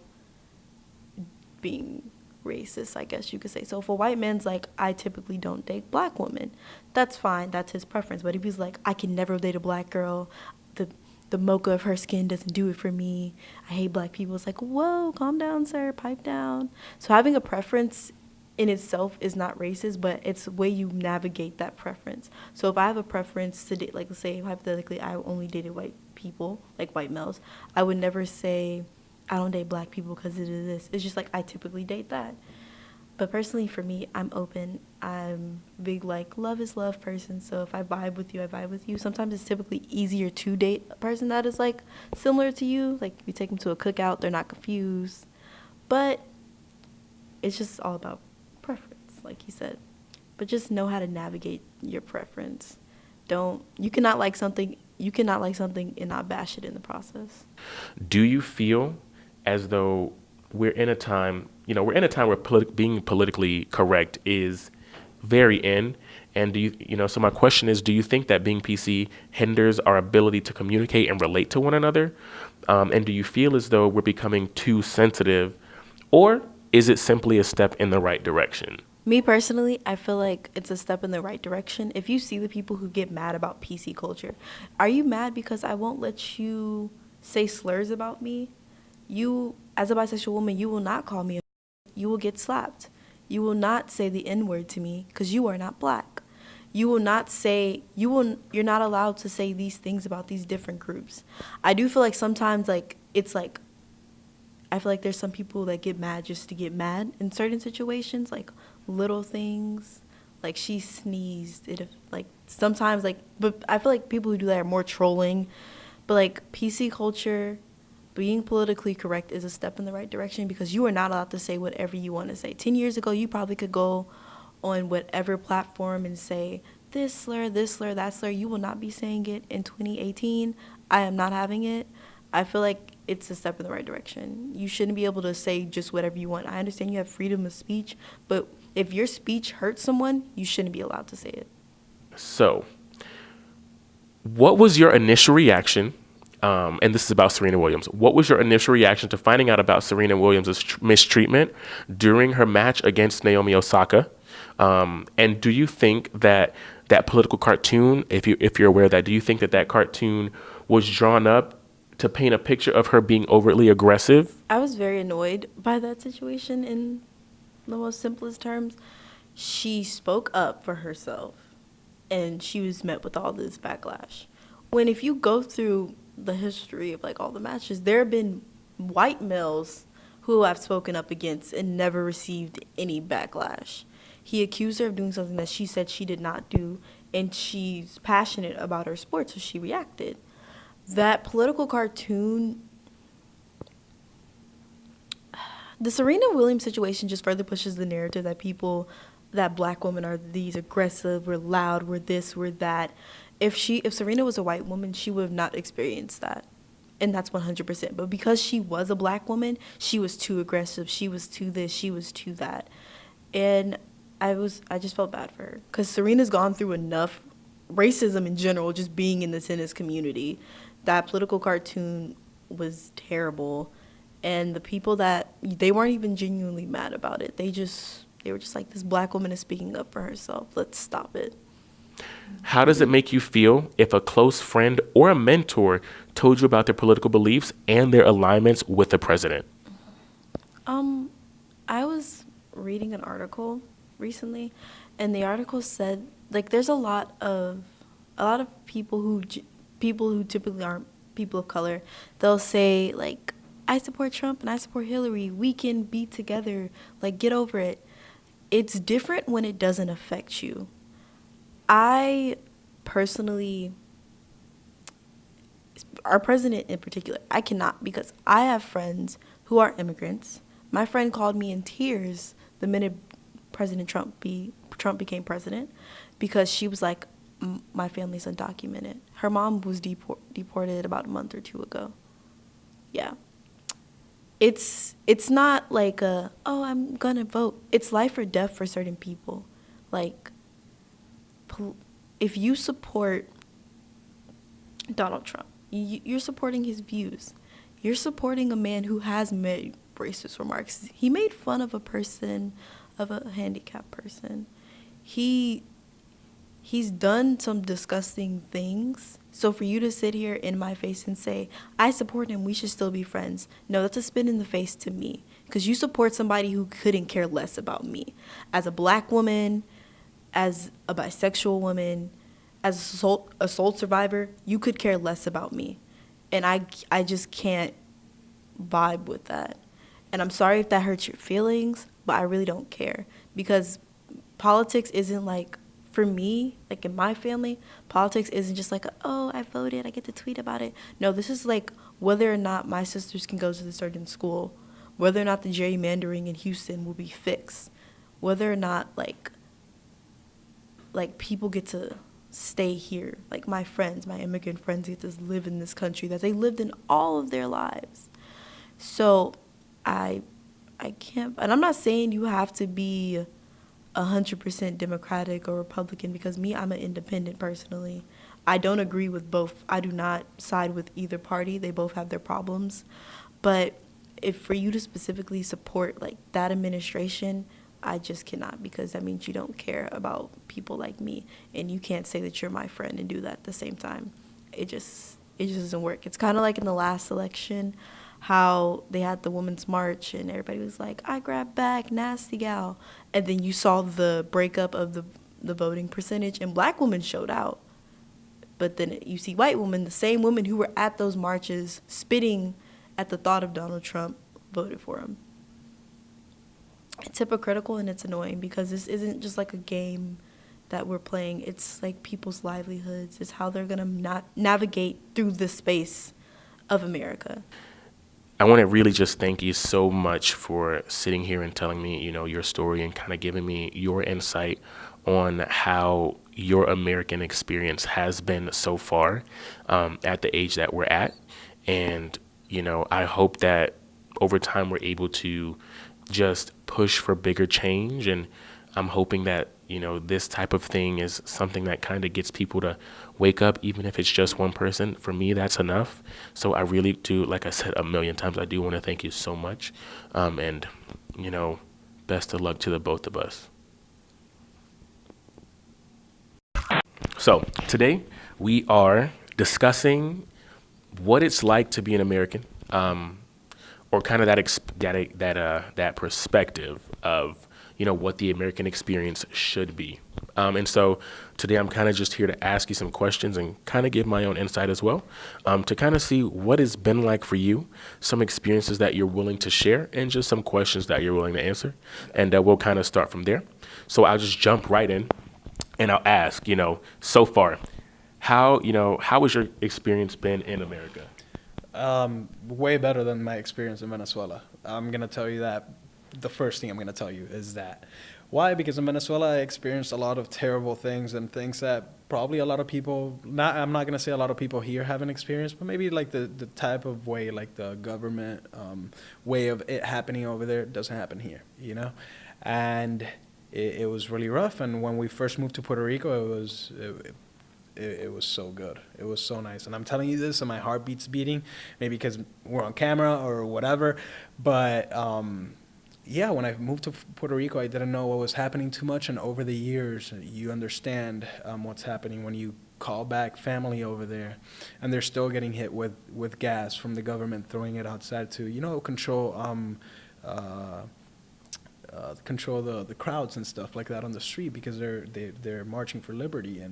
being racist, I guess you could say. So if a white man's like, I typically don't date black women, that's fine, that's his preference. But if he's like, I can never date a black girl, the mocha of her skin doesn't do it for me, I hate black people, it's like, whoa, calm down, sir, pipe down. So having a preference in itself is not racist, but it's the way you navigate that preference. So if I have a preference to date, let's say hypothetically I only dated white people, like white males, I would never say I don't date black people because it is this. It's just I typically date that. But personally for me, I'm open. I'm big love is love person. So if I vibe with you, I vibe with you. Sometimes it's typically easier to date a person that is similar to you. You take them to a cookout, they're not confused. But it's just all about preference, like you said. But just know how to navigate your preference. You cannot like something and not bash it in the process. Do you feel as though we're in a time where being politically correct is very in, and so my question is, do you think that being PC hinders our ability to communicate and relate to one another? And do you feel as though we're becoming too sensitive, or is it simply a step in the right direction? Me personally, I feel like it's a step in the right direction. If you see the people who get mad about PC culture, are you mad because I won't let you say slurs about me? You, as a bisexual woman, you will not call me a you will get slapped. You will not say the N-word to me because you are not black. You will not say you're not allowed to say these things about these different groups. I do feel like sometimes like it's like I feel like there's some people that get mad just to get mad in certain situations, like little things, like she sneezed. It like sometimes like, but I feel like people who do that are more trolling. But like PC culture, being politically correct is a step in the right direction because you are not allowed to say whatever you want to say. 10 years ago, you probably could go on whatever platform and say this slur, that slur. You will not be saying it in 2018. I am not having it. I feel like it's a step in the right direction. You shouldn't be able to say just whatever you want. I understand you have freedom of speech, but if your speech hurts someone, you shouldn't be allowed to say it. So, what was your initial reaction? And this is about Serena Williams. What was your initial reaction to finding out about Serena Williams' mistreatment during her match against Naomi Osaka? And do you think that that political cartoon, if you're aware of that, do you think that that cartoon was drawn up to paint a picture of her being overtly aggressive? I was very annoyed by that situation in the most simplest terms. She spoke up for herself, and she was met with all this backlash. When if you go through the history of like all the matches, there have been white males who have spoken up against and never received any backlash. He accused her of doing something that she said she did not do, and she's passionate about her sport, so she reacted. That political cartoon, the Serena Williams situation just further pushes the narrative that black women are these aggressive, we're loud, we're this, we're that. If Serena was a white woman, she would have not experienced that. And that's 100%. But because she was a black woman, she was too aggressive. She was too this, she was too that. And I just felt bad for her. Because Serena's gone through enough racism in general, just being in the tennis community. That political cartoon was terrible. And the people they weren't even genuinely mad about it. They were just like, this black woman is speaking up for herself. Let's stop it. How does it make you feel if a close friend or a mentor told you about their political beliefs and their alignments with the president? I was reading an article recently, and the article said like there's a lot of people who typically aren't people of color. They'll say like, I support Trump and I support Hillary. We can be together. Like, get over it. It's different when it doesn't affect you. I personally, our president in particular, I cannot, because I have friends who are immigrants. My friend called me in tears the minute Trump became president, because she was like, my family's undocumented. Her mom was deported about a month or two ago. Yeah. It's not like I'm gonna vote. It's life or death for certain people. Like, if you support Donald Trump, you're supporting his views. You're supporting a man who has made racist remarks. He made fun of a handicapped person. He's done some disgusting things. So for you to sit here in my face and say, I support him, we should still be friends. No, that's a spit in the face to me. Because you support somebody who couldn't care less about me. As a black woman, as a bisexual woman, as an assault survivor, you could care less about me. And I just can't vibe with that. And I'm sorry if that hurts your feelings, but I really don't care. Because politics isn't like, for me, like in my family, politics isn't just like, oh, I voted, I get to tweet about it. No, this is like whether or not my sisters can go to the certain school, whether or not the gerrymandering in Houston will be fixed, whether or not like people get to stay here, like my friends, my immigrant friends get to live in this country that they lived in all of their lives. So I can't, and I'm not saying you have to be 100% Democratic or Republican, because I'm an independent personally. I don't agree with both. I do not side with either party. They both have their problems. But if for you to specifically support like that administration I just cannot, because that means you don't care about people like me, and you can't say that you're my friend and do that at the same time. It just doesn't work. It's kind of like in the last election, how they had the Women's March and everybody was like, I grab back, nasty gal. And then you saw the breakup of the voting percentage, and black women showed out. But then you see white women, the same women who were at those marches spitting at the thought of Donald Trump, voted for him. It's hypocritical and it's annoying, because this isn't just like a game that we're playing. It's like people's livelihoods. It's how they're going to navigate through the space of America. I want to really just thank you so much for sitting here and telling me, your story and kind of giving me your insight on how your American experience has been so far at the age that we're at. And, I hope that over time we're able to just push for bigger change. And I'm hoping that, this type of thing is something that kind of gets people to wake up, even if it's just one person. For me, that's enough. So I really do, like I said a million times, I do want to thank you so much. And, best of luck to the both of us. So today we are discussing what it's like to be an American, or kind of that perspective of what the American experience should be. And so today I'm kind of just here to ask you some questions and kind of give my own insight as well, to kind of see what it's been like for you, some experiences that you're willing to share, and just some questions that you're willing to answer. And we'll kind of start from there. So I'll just jump right in and I'll ask, so far, how has your experience been in America? Way better than my experience in Venezuela. I'm going to tell you that. The first thing I'm going to tell you is that. Why? Because in Venezuela, I experienced a lot of terrible things, and things that probably a lot of people, I'm not going to say a lot of people here haven't experienced, but maybe like the type of way, like the government way of it happening over there doesn't happen here, And it was really rough. And when we first moved to Puerto Rico, it was so good. It was so nice. And I'm telling you this, and my heart beats beating, maybe because we're on camera or whatever. But yeah, when I moved to Puerto Rico, I didn't know what was happening too much. And over the years, you understand what's happening when you call back family over there, and they're still getting hit with gas from the government, throwing it outside to, control the crowds and stuff like that on the street, because they're marching for liberty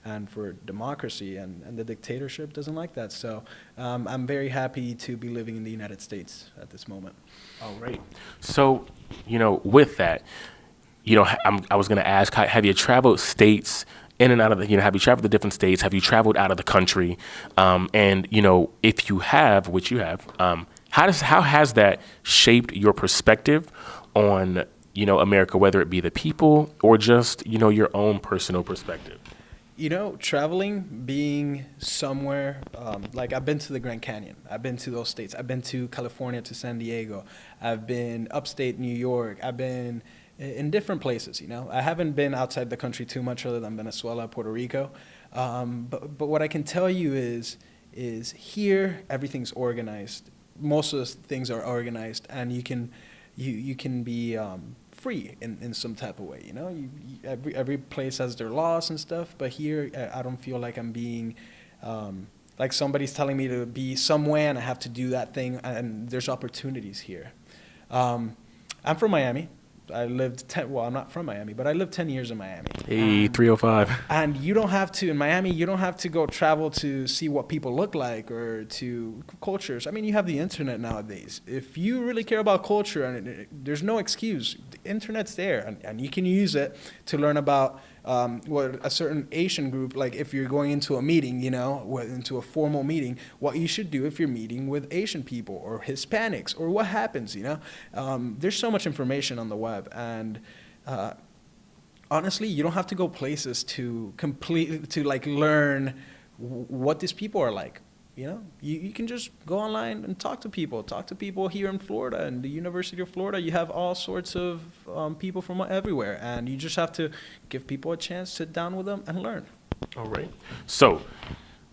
and for democracy, and the dictatorship doesn't like that. So I'm very happy to be living in the United States at this moment. All right. So, with that, I was going to ask, have you traveled states in and out of have you traveled to different states? Have you traveled out of the country? And, if you have, which you have, how has that shaped your perspective on, America, whether it be the people or just, your own personal perspective? Traveling, being somewhere, like I've been to the Grand Canyon. I've been to those states. I've been to California, to San Diego. I've been upstate New York. I've been in different places, I haven't been outside the country too much other than Venezuela, Puerto Rico. But what I can tell you is here, everything's organized. Most of the things are organized, and you can be free in some type of way. Every place has their laws and stuff, but here I don't feel like I'm being like somebody's telling me to be somewhere and I have to do that thing, and there's opportunities here. I'm from Miami. I'm not from Miami, but I lived 10 years in Miami. Hey, 305. And you don't have to, in Miami, you don't have to go travel to see what people look like or to cultures. I mean, you have the internet nowadays. If you really care about culture, and there's no excuse, the internet's there, and you can use it to learn about what a certain Asian group, like if you're going into a meeting, into a formal meeting, what you should do if you're meeting with Asian people or Hispanics, or what happens, There's so much information on the web, and honestly, you don't have to go places to learn what these people are like. You can just go online and talk to people here in Florida, and the University of Florida. You have all sorts of people from everywhere, and you just have to give people a chance, sit down with them, and learn. All right. So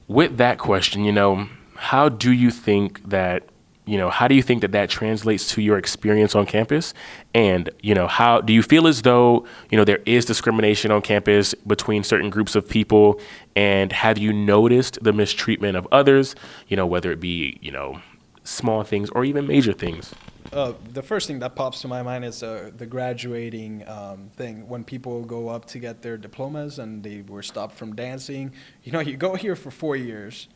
with that question, how do you think that how do you think that that translates to your experience on campus? And, how do you feel as though, there is discrimination on campus between certain groups of people? And have you noticed the mistreatment of others, whether it be, small things or even major things? The first thing that pops to my mind is the graduating thing. When people go up to get their diplomas and they were stopped from dancing, you go here for 4 years.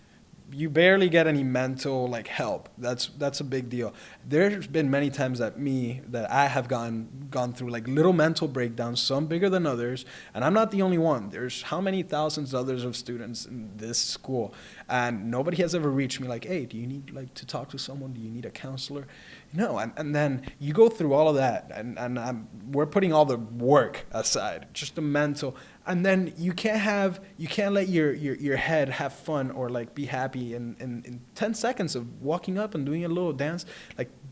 You barely get any mental help. That's a big deal. There's been many times that I have gone through little mental breakdowns, some bigger than others, and I'm not the only one. There's how many thousands others of students in this school, and nobody has ever reached me hey, do you need to talk to someone? Do you need a counselor? No, and then you go through all of that, and we're putting all the work aside, just the mental. And then you can't let your head have fun or be happy in 10 seconds of walking up and doing a little dance.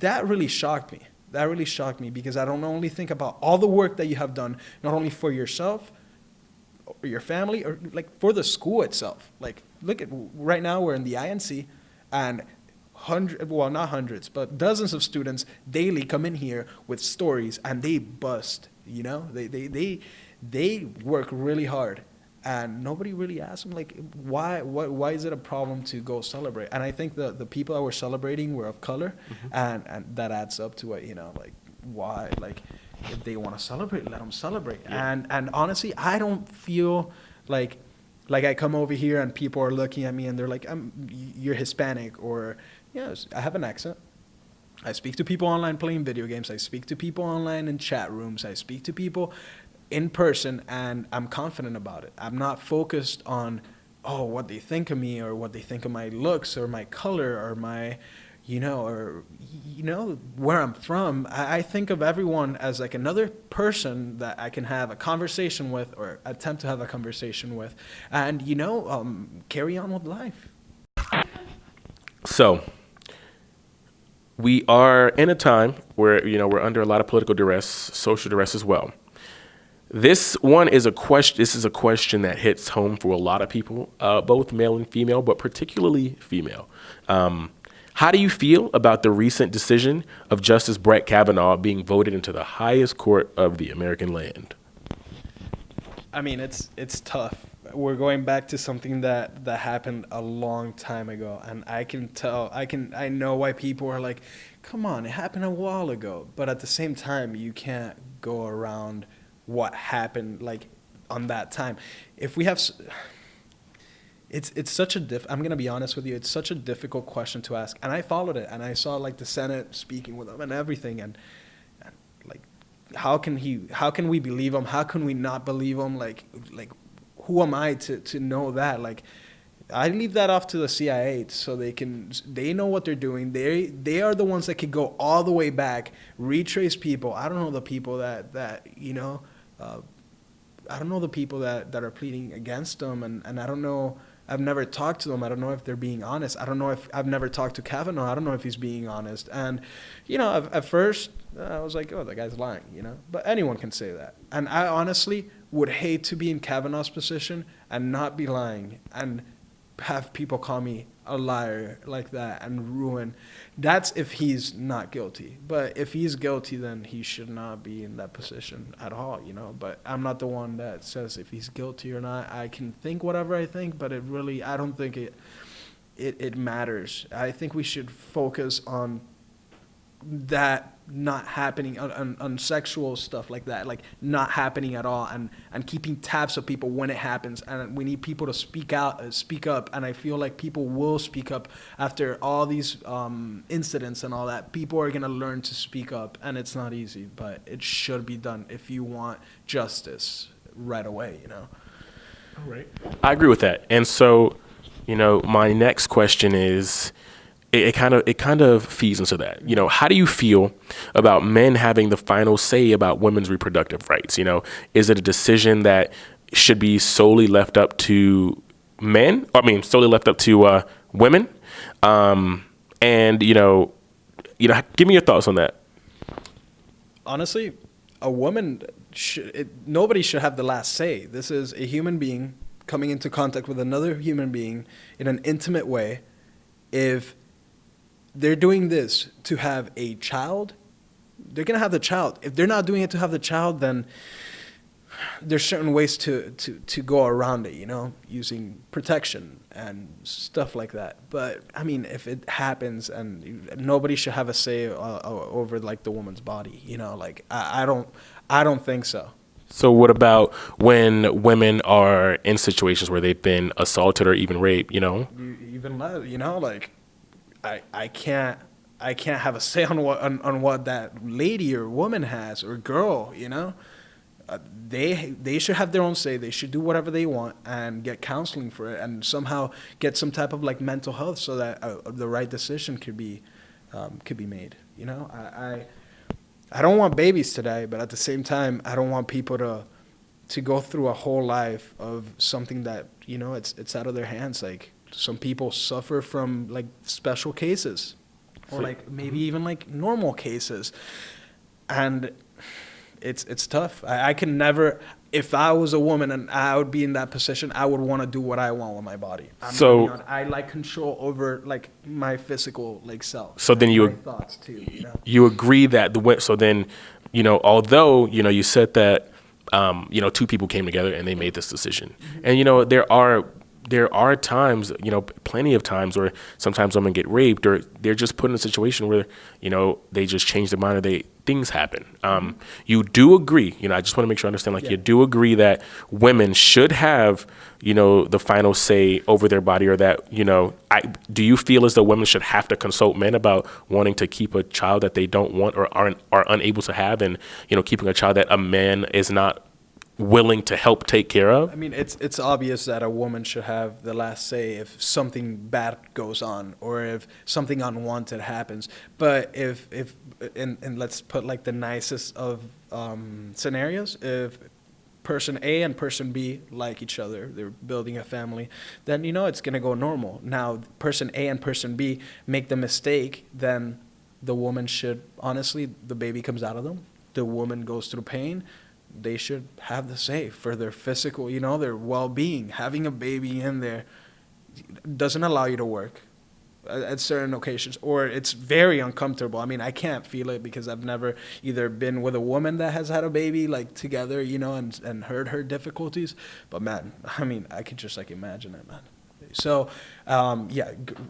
That really shocked me. That really shocked me because I don't only think about all the work that you have done, not only for yourself or your family or for the school itself. Look at right now we're in the INC and not hundreds, but dozens of students daily come in here with stories and they bust, They work really hard, and nobody really asks them why is it a problem to go celebrate? And I think the people that were celebrating were of color, and that adds up to it. Why if they want to celebrate, let them celebrate. Yeah. And honestly, I don't feel like I come over here and people are looking at me and they're like, you're Hispanic, or yes, I have an accent. I speak to people online playing video games. I speak to people online in chat rooms. I speak to people in person, and I'm confident about it. I'm not focused on, what they think of me or what they think of my looks or my color or my, where I'm from. I think of everyone as another person that I can have a conversation with or attempt to have a conversation with and, carry on with life. So we are in a time where, we're under a lot of political duress, social duress as well. This one is a question. This is a question that hits home for a lot of people, both male and female, but particularly female. How do you feel about the recent decision of Justice Brett Kavanaugh being voted into the highest court of the American land? I mean, it's tough. We're going back to something that happened a long time ago, and I can tell. I know why people are like, "Come on, it happened a while ago." But at the same time, you can't go around what happened on that time. If we have, it's such a I'm gonna be honest with you, it's such a difficult question to ask. And I followed it, and I saw the Senate speaking with him and everything, and how can we believe him? How can we not believe him? Who am I to know that? I leave that off to the CIA so they know what they're doing. They are the ones that can go all the way back, retrace people. I don't know the people that I don't know the people that are pleading against them, and I don't know. I've never talked to them. I don't know if they're being honest. I don't know if I've never talked to Kavanaugh. I don't know if he's being honest. And at first I was like, oh, that guy's lying. But anyone can say that. And I honestly would hate to be in Kavanaugh's position and not be lying and have people call me a liar like that and ruin. That's if he's not guilty. But if he's guilty, then he should not be in that position at all, But I'm not the one that says if he's guilty or not. I can think whatever I think, but I don't think it matters. I think we should focus on that not happening, on sexual stuff like that, not happening at all, and keeping tabs of people when it happens. And we need people to speak up, and I feel like people will speak up after all these incidents and all that. People are going to learn to speak up, and it's not easy, but it should be done if you want justice right away, All right. I agree with that. And so, my next question is, it kind of feeds into that. How do you feel about men having the final say about women's reproductive rights? Is it a decision that should be solely left up to men? Solely left up to women? And give me your thoughts on that. Honestly, a woman nobody should have the last say. This is a human being coming into contact with another human being in an intimate way. If they're doing this to have a child, they're going to have the child. If they're not doing it to have the child, then there's certain ways to go around it, you know, using protection and stuff like that. But I mean, if it happens, and nobody should have a say over like the woman's body, you know, like I don't think so. So what about when women are in situations where they've been assaulted or even raped, you know? You know, like I can't have a say on what that lady or woman has or girl, you know. They should have their own say. They should do whatever they want and get counseling for it, and somehow get some type of like mental health so that the right decision could be made. You know, I don't want babies today, but at the same time, I don't want people to go through a whole life of something that, you know, it's out of their hands. Like some people suffer from like special cases, or like maybe even like normal cases, and it's tough. I can never, if I was a woman and I would be in that position, I would want to do what I want with my body. I like control over like my physical like self. So then my thoughts too. You know? You agree that so then, you know, although, you know, you said that, you know, two people came together and they made this decision, and you know there are times, you know, plenty of times where sometimes women get raped, or they're just put in a situation where, you know, they just change their mind, or things happen. You do agree, you know, I just want to make sure I understand, like, you do agree that women should have, you know, the final say over their body, or that, you know, do you feel as though women should have to consult men about wanting to keep a child that they don't want or are unable to have, and, you know, keeping a child that a man is not willing to help take care of? I mean, it's obvious that a woman should have the last say if something bad goes on or if something unwanted happens. But if and let's put like the nicest of scenarios, if person A and person B like each other, they're building a family, then, you know, it's gonna go normal. Now, person A and person B make the mistake, then the woman should, honestly, the baby comes out of them, the woman goes through pain, they should have the say for their physical, you know, their well-being. Having a baby in there doesn't allow you to work at certain occasions, or it's very uncomfortable. I mean, I can't feel it because I've never either been with a woman that has had a baby, like, together, you know, and heard her difficulties. But, man, I mean, I could just, like, imagine it, man. So,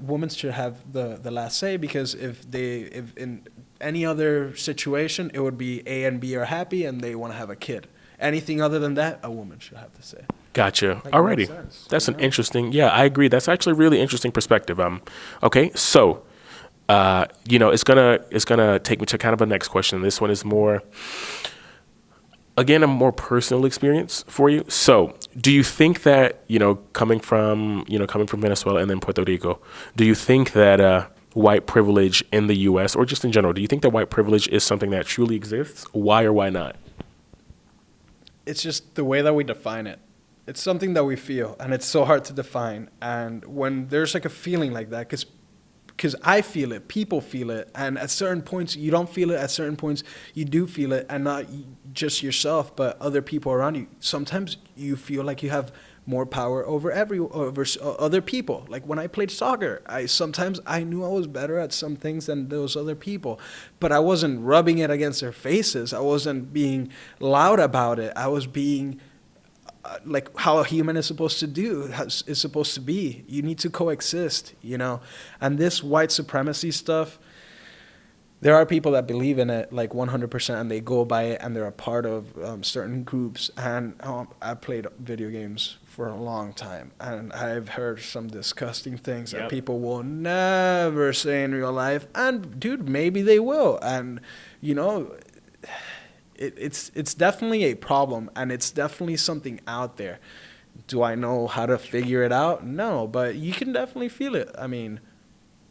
women should have the last say, because if in any other situation, it would be A and B are happy and they want to have a kid. Anything other than that, a woman should have to say. Gotcha. Like, Alrighty. sense, That's you an know? interesting, yeah, I agree. That's actually a really interesting perspective. Okay, so, you know, it's gonna take me to kind of a next question. This one is more, again, a more personal experience for you. So, do you think that, you know, coming from Venezuela and then Puerto Rico, do you think that white privilege in the U.S. or just in general, do you think that white privilege is something that truly exists? Why or why not? It's just the way that we define it. It's something that we feel, and it's so hard to define. And when there's like a feeling like that, because I feel it, people feel it, and at certain points you don't feel it, at certain points you do feel it, and not just yourself, but other people around you. Sometimes you feel like you have more power over other people. Like when I played soccer, sometimes I knew I was better at some things than those other people, but I wasn't rubbing it against their faces. I wasn't being loud about it. I was being like how a human is supposed to do, is supposed to be. You need to coexist, you know. And this white supremacy stuff, there are people that believe in it like 100%, and they go by it, and they're a part of certain groups. And I played video games for a long time, and I've heard some disgusting things that people will never say in real life. And dude, maybe they will. And you know, it's definitely a problem, and it's definitely something out there. Do I know how to figure it out? No, but you can definitely feel it. I mean,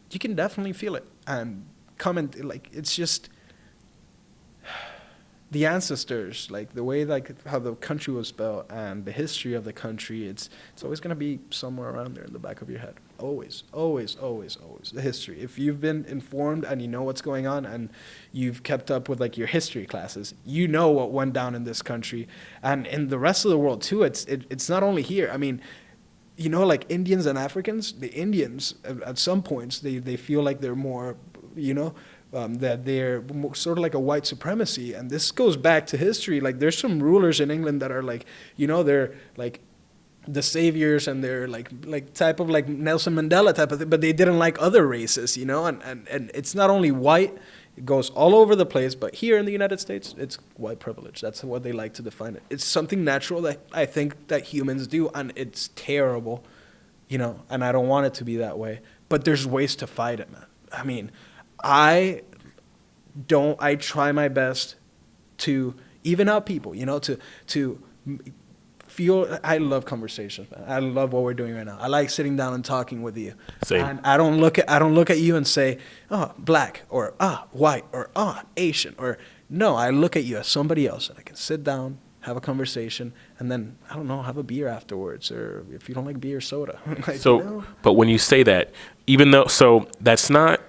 you can definitely feel it. And comment, like, it's just the ancestors, like the way, like how the country was built and the history of the country, it's always going to be somewhere around there in the back of your head. Always, always, always, always. The history. If you've been informed and you know what's going on, and you've kept up with like your history classes, you know what went down in this country and in the rest of the world too. It's not only here. I mean, you know, like Indians and Africans, the Indians at some points they feel like they're more, you know, that they're sort of like a white supremacy, and this goes back to history. Like there's some rulers in England that are like, you know, they're like the saviors, and they're like type of like Nelson Mandela type of thing, but they didn't like other races, you know, and it's not only white. It goes all over the place, but here in the United States, it's white privilege. That's what they like to define it. It's something natural that I think that humans do, and it's terrible, you know, and I don't want it to be that way. But there's ways to fight it, man. I mean, I try my best to even out people, you know, to feel. I love conversations, man. I love what we're doing right now. I like sitting down and talking with you. Same. And I don't look at you and say, oh, black, or white, or Asian, or no. I look at you as somebody else, and I can sit down, have a conversation, and then I don't know, have a beer afterwards, or if you don't like beer, soda. Like, So, you know? but when you say that, even though, so that's not,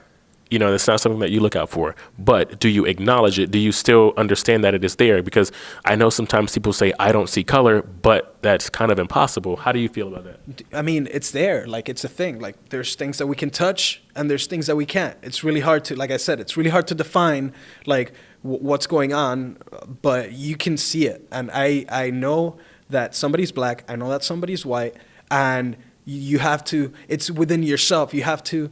you know, that's not something that you look out for, but do you acknowledge it? Do you still understand that it is there? Because I know sometimes people say, I don't see color, but that's kind of impossible. How do you feel about that? I mean, it's there. Like, it's a thing. Like, there's things that we can touch, and there's things that we can't. It's really hard to, like I said, it's really hard to define, like, what's going on, but you can see it. And I know that somebody's black. I know that somebody's white. And you have to, it's within yourself. You have to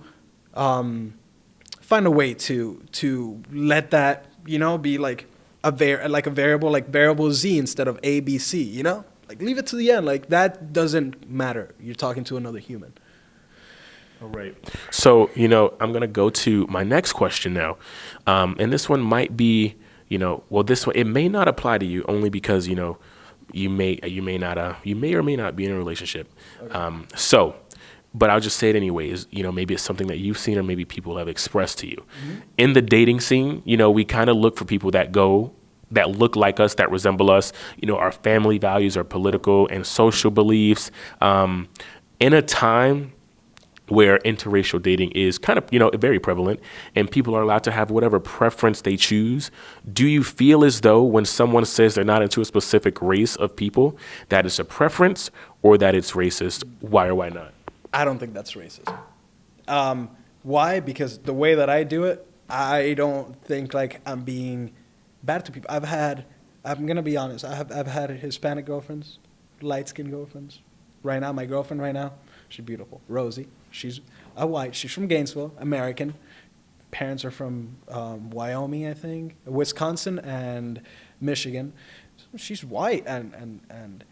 find a way to let that, you know, be like a variable, like variable Z instead of A, B, C, you know? Like, leave it to the end. Like, that doesn't matter. You're talking to another human. All right. So, you know, I'm going to go to my next question now. And this one might be, you know, well, this one, it may not apply to you only because, you know, you may or may not be in a relationship. Okay. But I'll just say it anyways. You know, maybe it's something that you've seen or maybe people have expressed to you. Mm-hmm. In the dating scene, you know, we kind of look for people that look like us, that resemble us. You know, our family values, our political and social beliefs. In a time where interracial dating is kind of, you know, very prevalent and people are allowed to have whatever preference they choose, do you feel as though when someone says they're not into a specific race of people, that it's a preference or that it's racist? Why or why not? I don't think that's racist. Why? Because the way that I do it, I don't think like I'm being bad to people. I'm going to be honest, I've had Hispanic girlfriends, light-skinned girlfriends. Right now, my girlfriend right now, she's beautiful. Rosie, she's a white, she's from Gainesville, American. Parents are from Wyoming, I think, Wisconsin and Michigan. She's white, and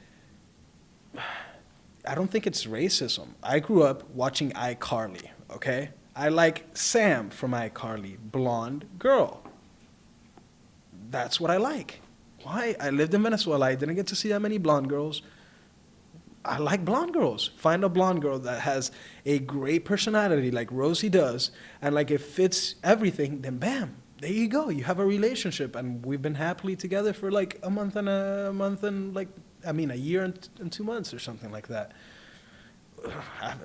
I don't think it's racism. I grew up watching iCarly, okay? I like Sam from iCarly, blonde girl. That's what I like. Why? I lived in Venezuela. I didn't get to see that many blonde girls. I like blonde girls. Find a blonde girl that has a great personality like Rosie does, and like it fits everything, then bam, there you go. You have a relationship, and we've been happily together for like a year and 2 months or something like that.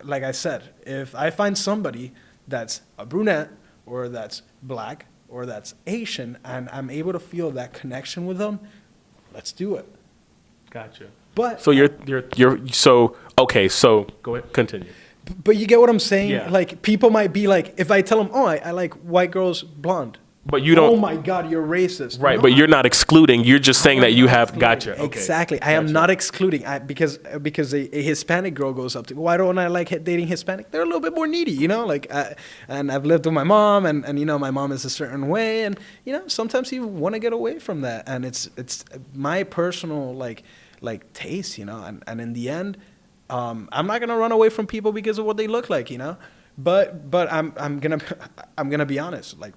Like I said, if I find somebody that's a brunette or that's black or that's Asian and I'm able to feel that connection with them, let's do it. Gotcha. But so okay, so go ahead, continue. But you get what I'm saying? Yeah. Like, people might be like, if I tell them, oh, I like white girls blonde. But you don't. Oh my God, you're racist. Right, No, but you're not excluding. You're just saying that you have. Gotcha. Okay. Exactly. I am not excluding. Because a Hispanic girl goes up to me. Why don't I like dating Hispanic? They're a little bit more needy, you know. Like, and I've lived with my mom, and you know, my mom is a certain way, and you know, sometimes you want to get away from that, and it's my personal like taste, you know. And in the end, I'm not gonna run away from people because of what they look like, you know. But I'm gonna be honest, like.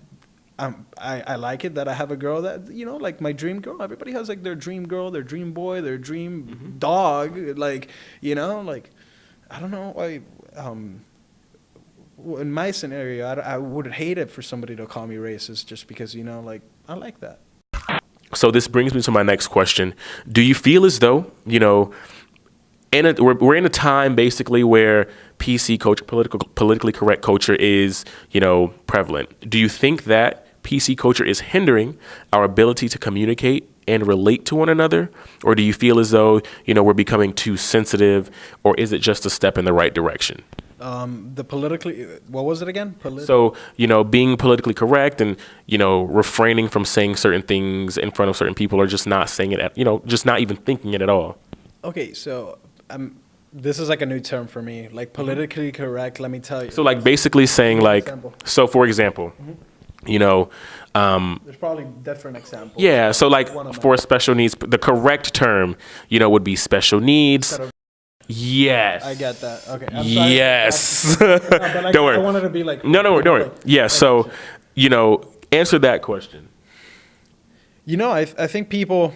I like it that I have a girl that, you know, like my dream girl. Everybody has like their dream girl, their dream boy, their dream dog. Like, you know, like, I don't know. In my scenario, I would hate it for somebody to call me racist just because, you know, like, I like that. So this brings me to my next question. Do you feel as though, you know, we're in a time basically where PC culture, politically correct culture is, you know, prevalent. Do you think that PC culture is hindering our ability to communicate and relate to one another? Or do you feel as though, we're becoming too sensitive, or is it just a step in the right direction? What was it again? So, being politically correct and, refraining from saying certain things in front of certain people, or just not saying it just not even thinking it at all. Okay, so this is like a new term for me, like politically correct. Let me tell you. So like basically saying like, Example. so for example, There's probably different examples. yeah, so like One of them. for special needs, the correct term, would be special needs. Instead of- Yes. I get that. Okay. I'm sorry. Yes. No, but like, Don't worry. I wanted to be like. No, don't worry. Yeah, so, answer that question. I think people,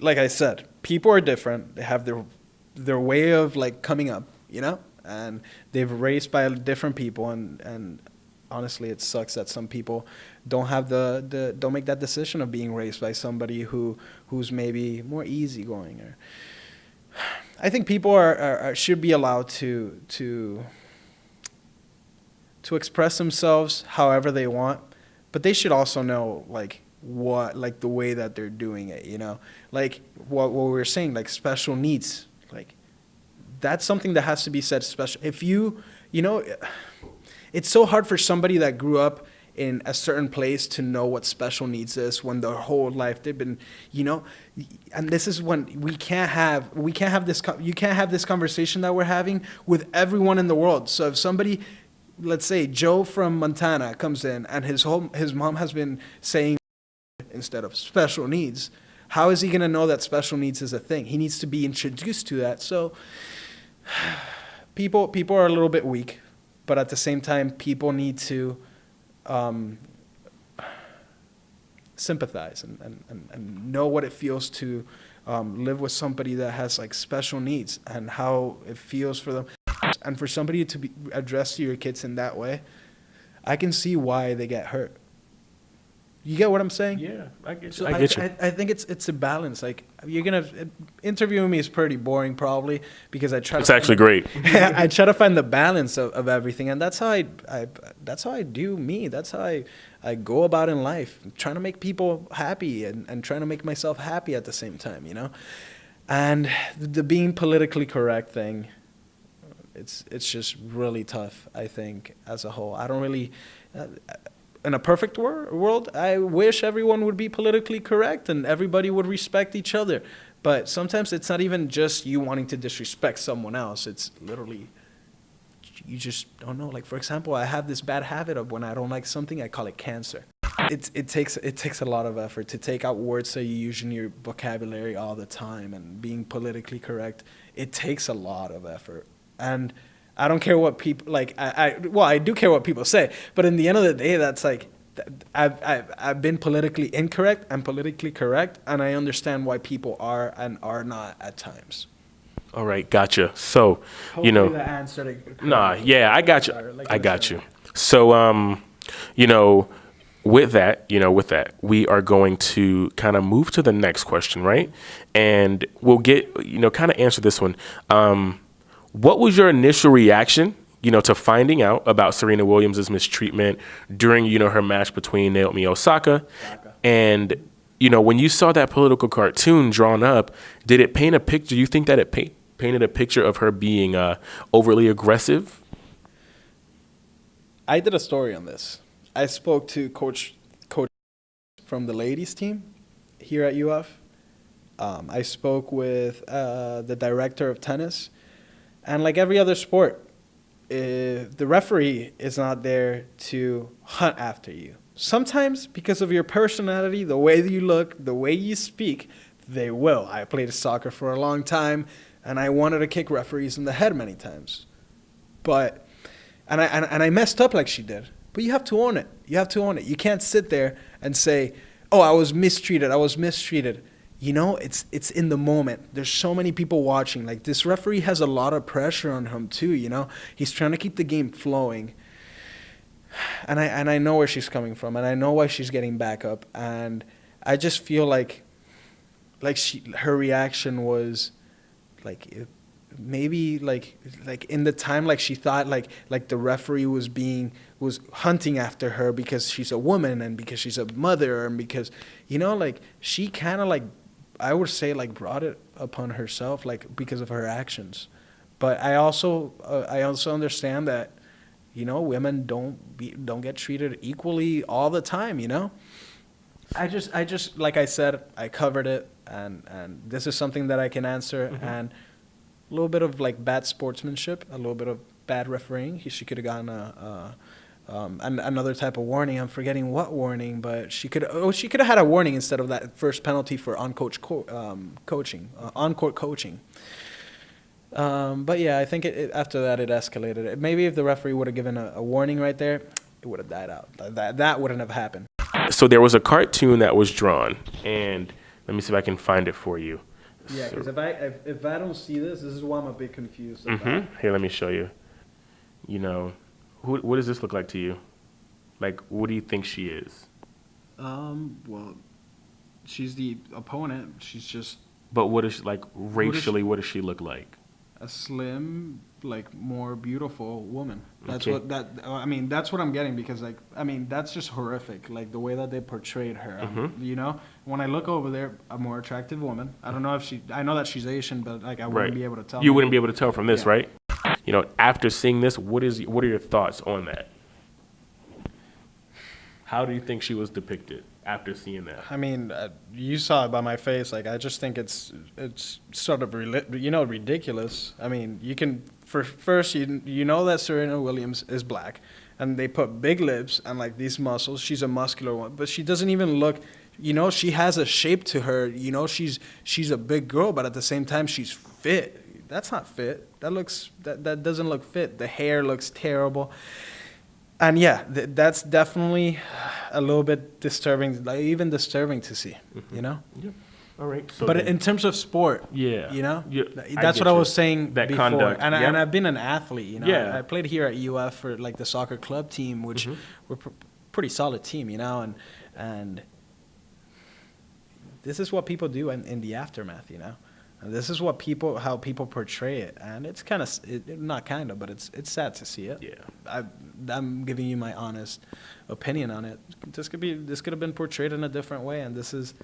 like I said, people are different. They have their way of like coming up, and they've raised by different people, and honestly, it sucks that some people don't have don't make that decision of being raised by somebody who's maybe more easygoing. Or I think people should be allowed to express themselves however they want, but they should also know like the way that they're doing it, like what we were saying, like special needs, like that's something that has to be said special. If it's so hard for somebody that grew up in a certain place to know what special needs is when their whole life they've been, and this is when you can't have this conversation that we're having with everyone in the world. So if somebody, let's say Joe from Montana comes in and his mom has been saying instead of special needs, how is he going to know that special needs is a thing? He needs to be introduced to that. So people are a little bit weak, but at the same time, people need to sympathize and know what it feels to live with somebody that has like special needs and how it feels for them. And for somebody to address your kids in that way, I can see why they get hurt. You get what I'm saying? Yeah, I get you. So I get you. I think it's a balance. Like interviewing me is pretty boring probably because I try. It's actually great. I try to find the balance of everything, and that's how I do me. That's how I go about in life, trying to make people happy and trying to make myself happy at the same time, And the being politically correct thing, it's just really tough. I think as a whole, I don't really. In a perfect world, I wish everyone would be politically correct and everybody would respect each other. But sometimes it's not even just you wanting to disrespect someone else. It's literally, you just don't know. Like, for example, I have this bad habit of when I don't like something, I call it cancer. It takes a lot of effort to take out words that you use in your vocabulary all the time, and being politically correct, it takes a lot of effort. And I don't care what people like. I do care what people say, but in the end of the day, that's like I've been politically incorrect and politically correct, and I understand why people are and are not at times. All right, gotcha. So, Hopefully that answered. nah, yeah, I got you. Sorry, like I got you. So, with that, we are going to kind of move to the next question, right? And we'll get, kind of answer this one. What was your initial reaction, to finding out about Serena Williams' mistreatment during, her match between Naomi Osaka? And, when you saw that political cartoon drawn up, did it paint a picture? Do you think that it painted a picture of her being overly aggressive? I did a story on this. I spoke to coach from the ladies team here at UF. I spoke with the director of tennis. And like every other sport, the referee is not there to hunt after you. Sometimes because of your personality, the way that you look, the way you speak, they will. I played soccer for a long time, and I wanted to kick referees in the head many times. But I messed up like she did. But you have to own it. You have to own it. You can't sit there and say, "Oh, I was mistreated. I was mistreated." It's in the moment. There's so many people watching. Like, this referee has a lot of pressure on him too, He's trying to keep the game flowing. And I know where she's coming from, and I know why she's getting back up. And I just feel like her reaction was like maybe like in the time, like she thought like the referee was hunting after her because she's a woman and because she's a mother and because, you know, like she kind of like, I would say like brought it upon herself, like because of her actions. But I also understand that, you know, women don't get treated equally all the time, you know? I just like I said, I covered it, and this is something that I can answer, and a little bit of like bad sportsmanship, a little bit of bad refereeing. She could have gotten another type of warning. I'm forgetting what warning, but she could have had a warning instead of that first penalty for on-court coaching. But yeah, I think after that it escalated. Maybe if the referee would have given a warning right there, it would have died out. That wouldn't have happened. So there was a cartoon that was drawn, and let me see if I can find it for you. Yeah, because if I don't see this is why I'm a bit confused. Here, let me show you. You know, what does this look like to you? Like, what do you think she is? Well, she's the opponent. She's just But what is she, like racially? What does she look like? a slim, like more beautiful woman. That's Okay. I mean, that's what I'm getting, because like, I mean, that's just horrific. Like the way that they portrayed her, you know, when I look over there, a more attractive woman. I don't know if I know that she's Asian, but like, I wouldn't be able to tell. You wouldn't be able to tell from this, Yeah. right? You know, after seeing this, what are your thoughts on that? How do you think she was depicted after seeing that? I mean, you saw it by my face. Like, I just think it's sort of ridiculous. I mean, you can first you know that Serena Williams is black, and they put big lips and like these muscles. She's a muscular one, but she doesn't even look. You know, she has a shape to her. You know, she's a big girl, but at the same time, she's fit. That's not fit. That doesn't look fit. The hair looks terrible. And yeah, that's definitely a little bit disturbing, like even disturbing to see, you know? Yeah. All right. So But then- in terms of sport, yeah, you know, Yeah, that's get what I you. was saying That before. conduct, And, yeah. and I've been an athlete, you know. Yeah. I played here at UF for like the soccer club team, which we're pretty solid team, you know, and this is what people do in the aftermath, you know. And this is how people portray it, and it's kind of not kind of, but it's sad to see it. Yeah. I'm giving you my honest opinion on it. This could have been portrayed in a different way, and this is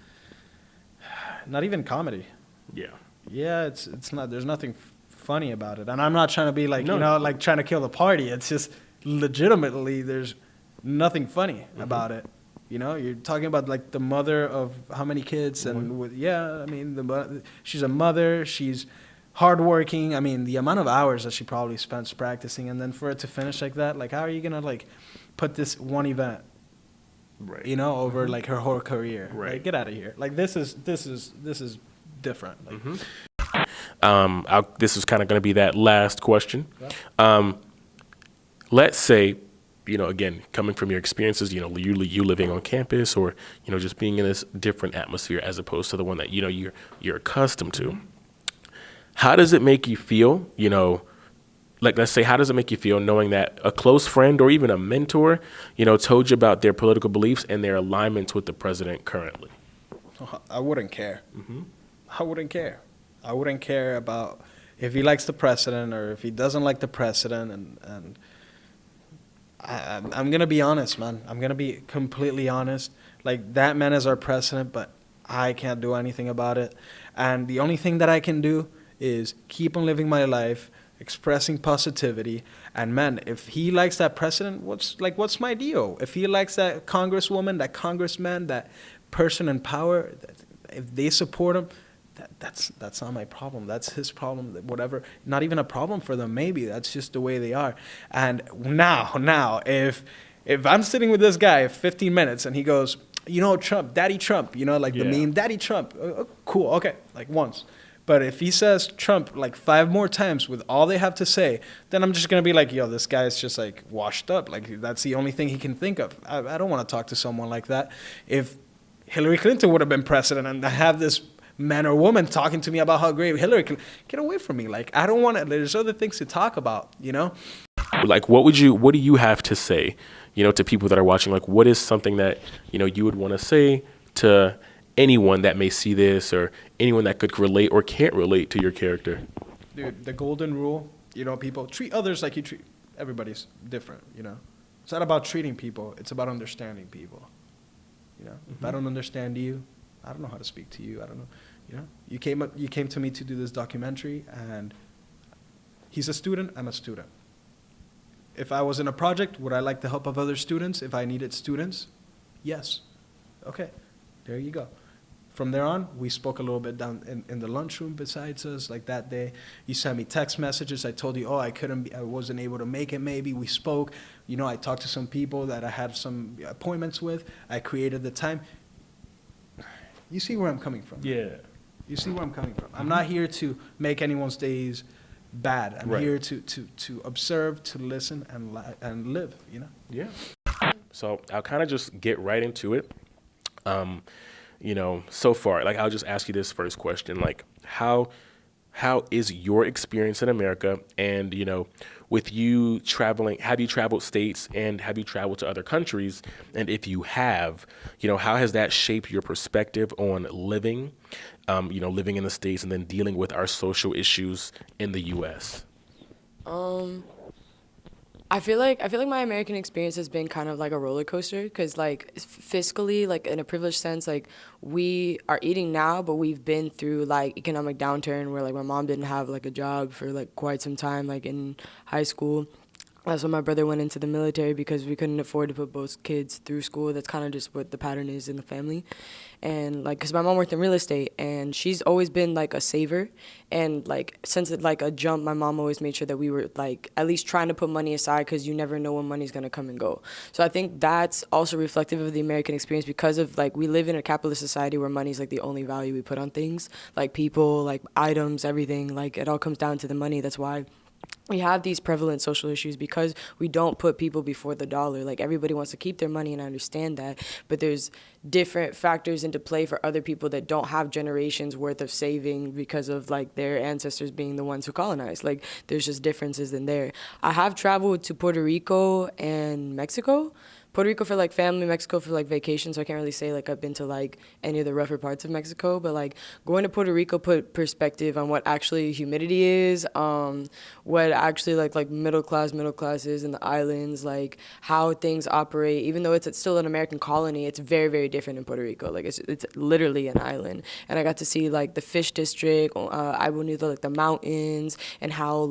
not even comedy. Yeah. Yeah, it's not. There's nothing funny about it, and I'm not trying to be like, No. you know, like trying to kill the party. It's just legitimately there's nothing funny about it. You know, you're talking about like the mother of how many kids, and I mean, she's a mother. She's hardworking. I mean, the amount of hours that she probably spends practicing, and then for it to finish like that, like how are you gonna like put this one event, Right. you know, over like her whole career? Right. Like, get out of here. Like this is different. Like, This is kind of going to be that last question. Let's say, you know, again, coming from your experiences, you know, you living on campus, or, you know, just being in this different atmosphere as opposed to the one that, you know, you're accustomed to. How does it make you feel, you know, like, let's say, how does it make you feel knowing that a close friend or even a mentor, you know, told you about their political beliefs and their alignments with the president currently? I wouldn't care. I wouldn't care. I wouldn't care about if he likes the president or if he doesn't like the president. And I'm going to be honest, man. I'm going to be completely honest. Like, that man is our president, but I can't do anything about it. And the only thing that I can do is keep on living my life, expressing positivity. And man, if he likes that president, what's my deal? If he likes that congresswoman, that congressman, that person in power, if they support him, that's not my problem. That's his problem. Whatever. Not even a problem for them. Maybe that's just the way they are. And now, if I'm sitting with this guy 15 minutes and he goes, you know, Trump, Daddy Trump, you know, like the meme, Daddy Trump, cool, okay, like once. But if he says Trump like 5 more times with all they have to say, then I'm just going to be like, yo, this guy's just like washed up. Like, that's the only thing he can think of. I don't want to talk to someone like that. If Hillary Clinton would have been president and I have this man or woman talking to me about how great Hillary Clinton, get away from me. Like, I don't want to, there's other things to talk about, you know? Like, what do you have to say, you know, to people that are watching? Like, what is something that, you know, you would want to say to anyone that may see this, or anyone that could relate or can't relate to your character? Dude, the golden rule, you know, people treat others like you treat, everybody's different, you know. It's not about treating people, it's about understanding people. You know, if I don't understand you, I don't know how to speak to you. I don't know, you know. You came to me to do this documentary, and he's a student, I'm a student. If I was in a project, would I like the help of other students if I needed students? Yes. Okay, there you go. From there on, we spoke a little bit down in the lunchroom besides us, like that day. You sent me text messages. I told you, oh, I wasn't able to make it maybe. We spoke. You know, I talked to some people that I had some appointments with. I created the time. You see where I'm coming from? Yeah. You see where I'm coming from? I'm not here to make anyone's days bad. I'm Right. here to observe, to listen, and live, you know? Yeah. So I'll kind of just get right into it. You know, so far, like I'll just ask you this first question, like how is your experience in America, and, you know, with you traveling, have you traveled states and have you traveled to other countries? And if you have, you know, how has that shaped your perspective on living, you know, living in the States and then dealing with our social issues in the U.S.? I feel like my American experience has been kind of like a roller coaster, because like fiscally, like in a privileged sense, like we are eating now, but we've been through like economic downturn where like my mom didn't have like a job for like quite some time, like in high school. That's when my brother went into the military because we couldn't afford to put both kids through school. That's kind of just what the pattern is in the family. And like, cause my mom worked in real estate, and she's always been like a saver. And like, since like a jump, my mom always made sure that we were like at least trying to put money aside, cause you never know when money's gonna come and go. So I think that's also reflective of the American experience, because of like, we live in a capitalist society where money's like the only value we put on things, like people, like items, everything. Like it all comes down to the money. That's why we have these prevalent social issues, because we don't put people before the dollar. Like everybody wants to keep their money, and I understand that, but there's different factors into play for other people that don't have generations worth of saving because of like their ancestors being the ones who colonized. Like there's just differences in there. I have traveled to Puerto Rico and Mexico. Puerto Rico for like family, Mexico for like vacation, so I can't really say like I've been to like any of the rougher parts of Mexico, but like going to Puerto Rico put perspective on what actually humidity is, what actually like middle class is in the islands, like how things operate. Even though it's still an American colony, it's very, very different in Puerto Rico. Like it's literally an island. And I got to see like the fish district, I bonito, like the mountains, and how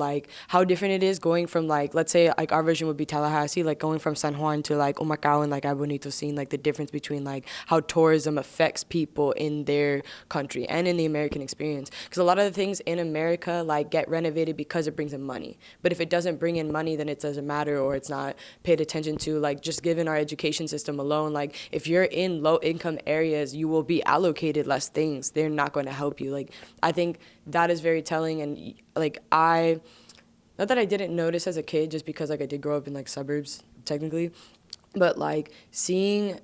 different it is going from like, let's say like our version would be Tallahassee, like going from San Juan to like Macau and like Ay Bonito, seeing like the difference between like how tourism affects people in their country and in the American experience. Because a lot of the things in America like get renovated because it brings in money. But if it doesn't bring in money, then it doesn't matter, or it's not paid attention to. Like just given our education system alone, like if you're in low income areas, you will be allocated less things. They're not going to help you. Like I think that is very telling. And like not that I didn't notice as a kid, just because like I did grow up in like suburbs technically, but like seeing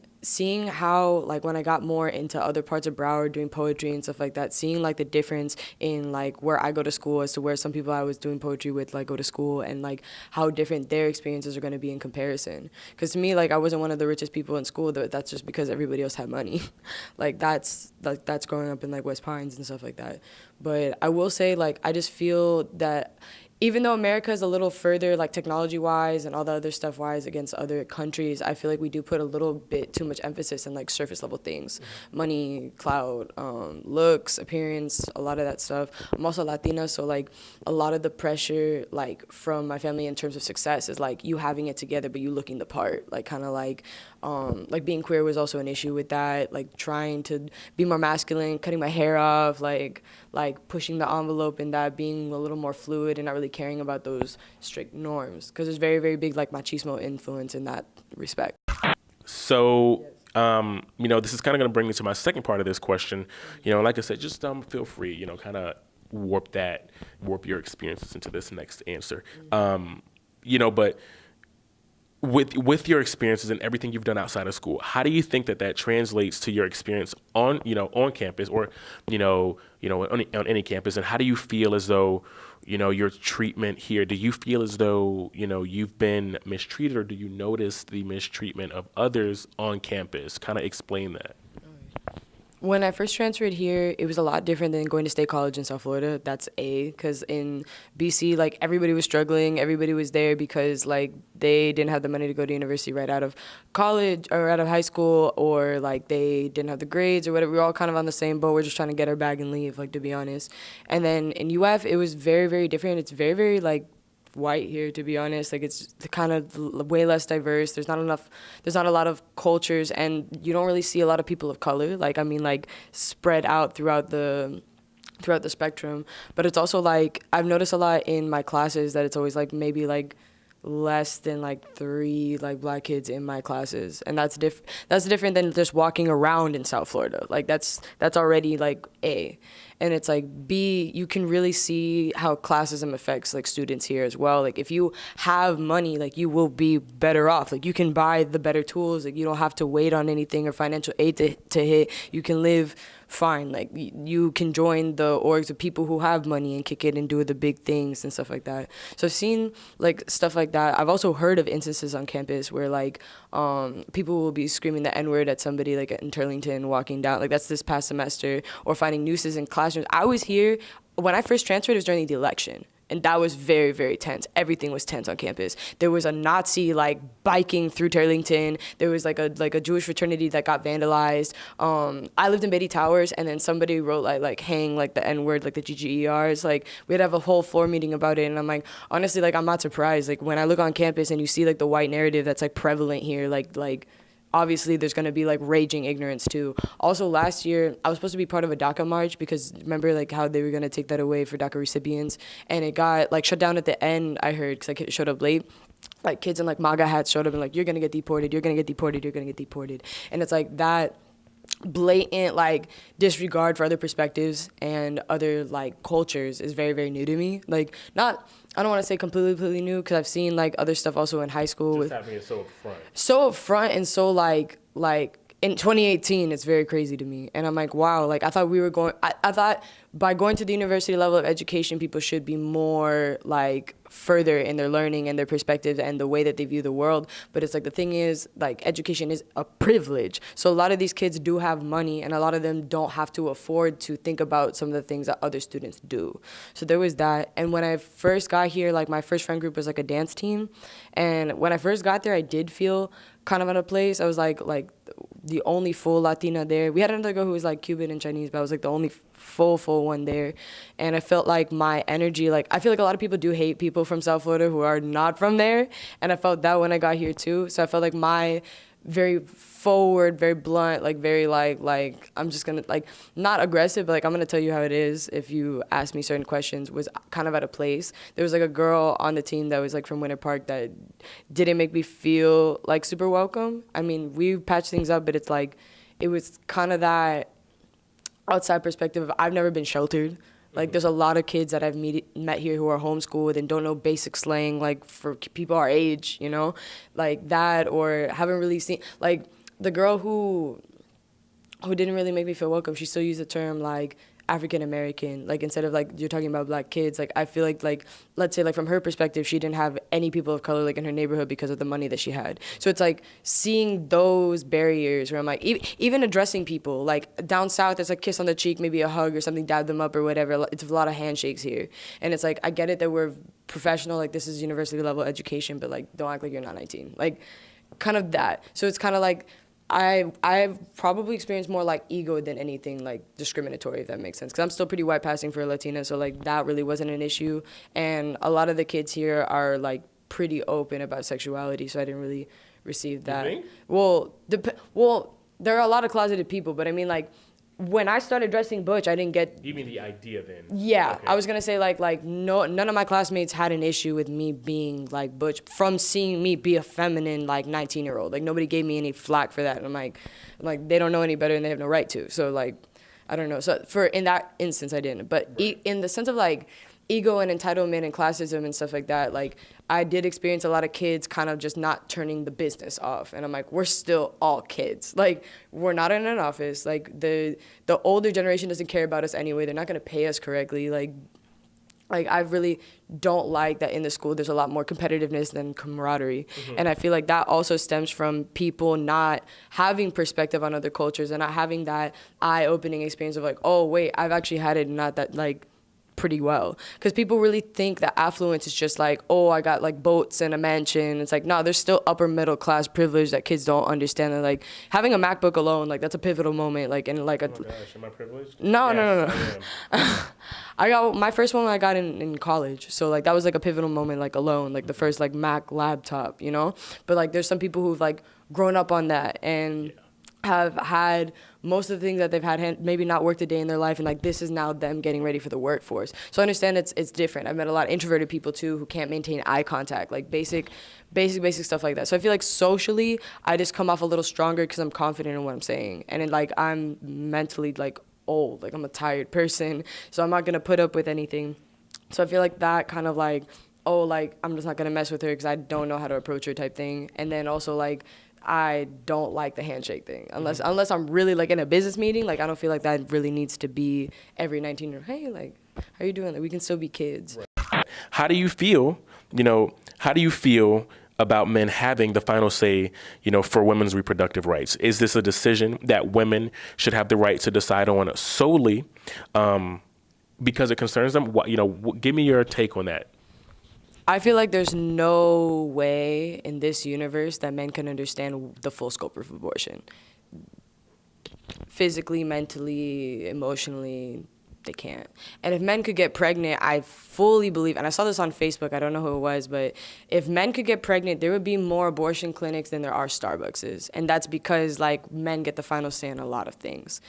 how like when I got more into other parts of Broward doing poetry and stuff like that, seeing like the difference in like where I go to school as to where some people I was doing poetry with like go to school, and like how different their experiences are going to be in comparison. Because to me, like I wasn't one of the richest people in school, that's just because everybody else had money. Like that's growing up in like West Pines and stuff like that. But I will say, like I just feel that even though America is a little further, like technology-wise and all the other stuff-wise against other countries, I feel like we do put a little bit too much emphasis on like surface-level things, money, clout, looks, appearance, a lot of that stuff. I'm also Latina, so like a lot of the pressure, like from my family in terms of success, is like you having it together but you looking the part. Like kind of like being queer was also an issue with that. Like trying to be more masculine, cutting my hair off, like pushing the envelope in that, being a little more fluid and not really caring about those strict norms, because there's very, very big like machismo influence in that respect. So, you know, this is kind of going to bring me to my second part of this question. You know, like I said, just feel free, you know, kind of warp your experiences into this next answer. You know, but with your experiences and everything you've done outside of school, how do you think that translates to your experience on campus, or, on any campus? And how do you feel as though, your treatment here, do you feel as though, you've been mistreated, or do you notice the mistreatment of others on campus? Kind of explain that. When I first transferred here, it was a lot different than going to state college in South Florida. That's because in BC, like, everybody was struggling. Everybody was there because, like, they didn't have the money to go to university right out of college or out of high school, or, like, they didn't have the grades or whatever. We were all kind of on the same boat. We're just trying to get our bag and leave, like, to be honest. And then in UF, it was very, very different. It's very, very, like, white here, to be honest. Like, it's kind of way less diverse. There's not a lot of cultures, and you don't really see a lot of people of color, like, I mean, like, spread out throughout the spectrum. But it's also, like, I've noticed a lot in my classes that it's always, like, maybe, like, less than, like, 3, like, black kids in my classes, and that's different than just walking around in South Florida. Like, that's already, like, A. And it's like, B, you can really see how classism affects, like, students here as well. Like, if you have money, like, you will be better off. Like, you can buy the better tools. Like, you don't have to wait on anything or financial aid to hit. You can live fine. Like, you can join the orgs of people who have money and kick it and do the big things and stuff like that. So I've seen, like, stuff like that. I've also heard of instances on campus where, like, people will be screaming the N-word at somebody, like, in Turlington walking down. Like, that's this past semester. Or finding nooses in classrooms. I was here, when I first transferred, it was during the election. And that was very, very tense. Everything was tense on campus. There was a Nazi, like, biking through Turlington. There was, like, a Jewish fraternity that got vandalized. I lived in Beatty Towers, and then somebody wrote, like hang, like, the N-word, like, the GGERs. Like, we had to have a whole floor meeting about it. And I'm like, honestly, like, I'm not surprised. Like, when I look on campus and you see, like, the white narrative that's, like, prevalent here, like obviously there's going to be, like, raging ignorance too. Also, last year I was supposed to be part of a DACA march, because remember, like, how they were going to take that away for DACA recipients, and it got, like, shut down at the end, I heard, because, like, it showed up late. Like, kids in, like, MAGA hats showed up and, like, you're going to get deported, you're going to get deported, you're going to get deported. And it's like that blatant, like, disregard for other perspectives and other, like, cultures is very, very new to me. Like, I don't want to say completely new, because I've seen, like, other stuff also in high school. Just having it so upfront. So upfront and so, like in 2018, it's very crazy to me. And I'm like, wow, like, I thought we were going, I thought by going to the university level of education, people should be more, like, further in their learning and their perspectives and the way that they view the world. But it's like, the thing is, like, education is a privilege. So a lot of these kids do have money, and a lot of them don't have to afford to think about some of the things that other students do. So there was that. And when I first got here, like, my first friend group was, like, a dance team. And when I first got there, I did feel kind of out of place. I was like the only full Latina there. We had another girl who was, like, Cuban and Chinese, but I was, like, the only full one there. And I felt like my energy, like, I feel like a lot of people do hate people from South Florida who are not from there, and I felt that when I got here too. So I felt like my very forward, very blunt, like, very, like I'm just gonna, like, not aggressive, but, like, I'm gonna tell you how it is if you ask me certain questions, was kind of out of place. There was, like, a girl on the team that was, like, from Winter Park that didn't make me feel, like, super welcome. I mean, we patched things up, but it's like, it was kind of that outside perspective of, I've never been sheltered. Like, there's a lot of kids that I've met here who are homeschooled and don't know basic slang, like, for people our age, you know? Like, that, or haven't really seen, like, the girl who didn't really make me feel welcome, she still used the term, like, African American, like, instead of, like, you're talking about black kids. Like, I feel like, let's say, like, from her perspective, she didn't have any people of color, like, in her neighborhood because of the money that she had. So it's like seeing those barriers where I'm like, even addressing people, like, down south, it's a kiss on the cheek, maybe a hug or something, dab them up or whatever. It's a lot of handshakes here. And it's like, I get it that we're professional, like, this is university level education, but, like, don't act like you're not 19. Like, kind of that. So it's kind of like, I've probably experienced more, like, ego than anything, like, discriminatory, if that makes sense. Because I'm still pretty white passing for a Latina, so, like, that really wasn't an issue. And a lot of the kids here are, like, pretty open about sexuality, so I didn't really receive that. You think? Well, there are a lot of closeted people, but I mean, like, when I started dressing butch, I didn't get. You mean the idea then? Yeah, Okay. I was gonna say like no, none of my classmates had an issue with me being like butch from seeing me be a feminine like 19-year-old. Like, nobody gave me any flack for that. And I'm like they don't know any better and they have no right to. So, like, I don't know. So in that instance, I didn't. But in the sense of, like, ego and entitlement and classism and stuff like that, like, I did experience a lot of kids kind of just not turning the business off. And I'm like, we're still all kids. Like, we're not in an office. Like, the older generation doesn't care about us anyway. They're not going to pay us correctly. Like, Like, I really don't like that in the school there's a lot more competitiveness than camaraderie. And I feel like that also stems from people not having perspective on other cultures and not having that eye-opening experience of like, oh, wait, I've actually had it not that, like, pretty well. Because people really think that affluence is just like, oh, I got like boats and a mansion. It's like, no, there's still upper middle class privilege that kids don't understand. And like having a MacBook alone, like that's a pivotal moment. Like in like Oh my gosh, am I privileged? no, Yes, no. I am. I got my first one I got in college. So like that was like a pivotal moment, like alone, like the first like Mac laptop, you know? But like there's some people who've like grown up on that and have had most of the things that they've had maybe not worked a day in their life, and like this is now them getting ready for the workforce. So I understand it's different. I've met a lot of introverted people too who can't maintain eye contact, like basic stuff like that. So I feel like socially I just come off a little stronger because I'm confident in what I'm saying, and then like I'm mentally like old, like I'm a tired person, so I'm not gonna put up with anything. So I feel like that kind of like, oh, like I'm just not gonna mess with her because I don't know how to approach her type thing. And then also like I don't like the handshake thing unless I'm really like in a business meeting. Like I don't feel like that really needs to be every 19-year-old. Hey, like how you doing? Like we can still be kids. How do you feel, how do you feel about men having the final say, for women's reproductive rights? Is this a decision that women should have the right to decide on solely because it concerns them? Give me your take on that. I feel like there's no way in this universe that men can understand the full scope of abortion. Physically, mentally, emotionally, they can't. And if men could get pregnant, I fully believe, and I saw this on Facebook, I don't know who it was, but if men could get pregnant, there would be more abortion clinics than there are Starbuckses. And that's because like men get the final say on a lot of things.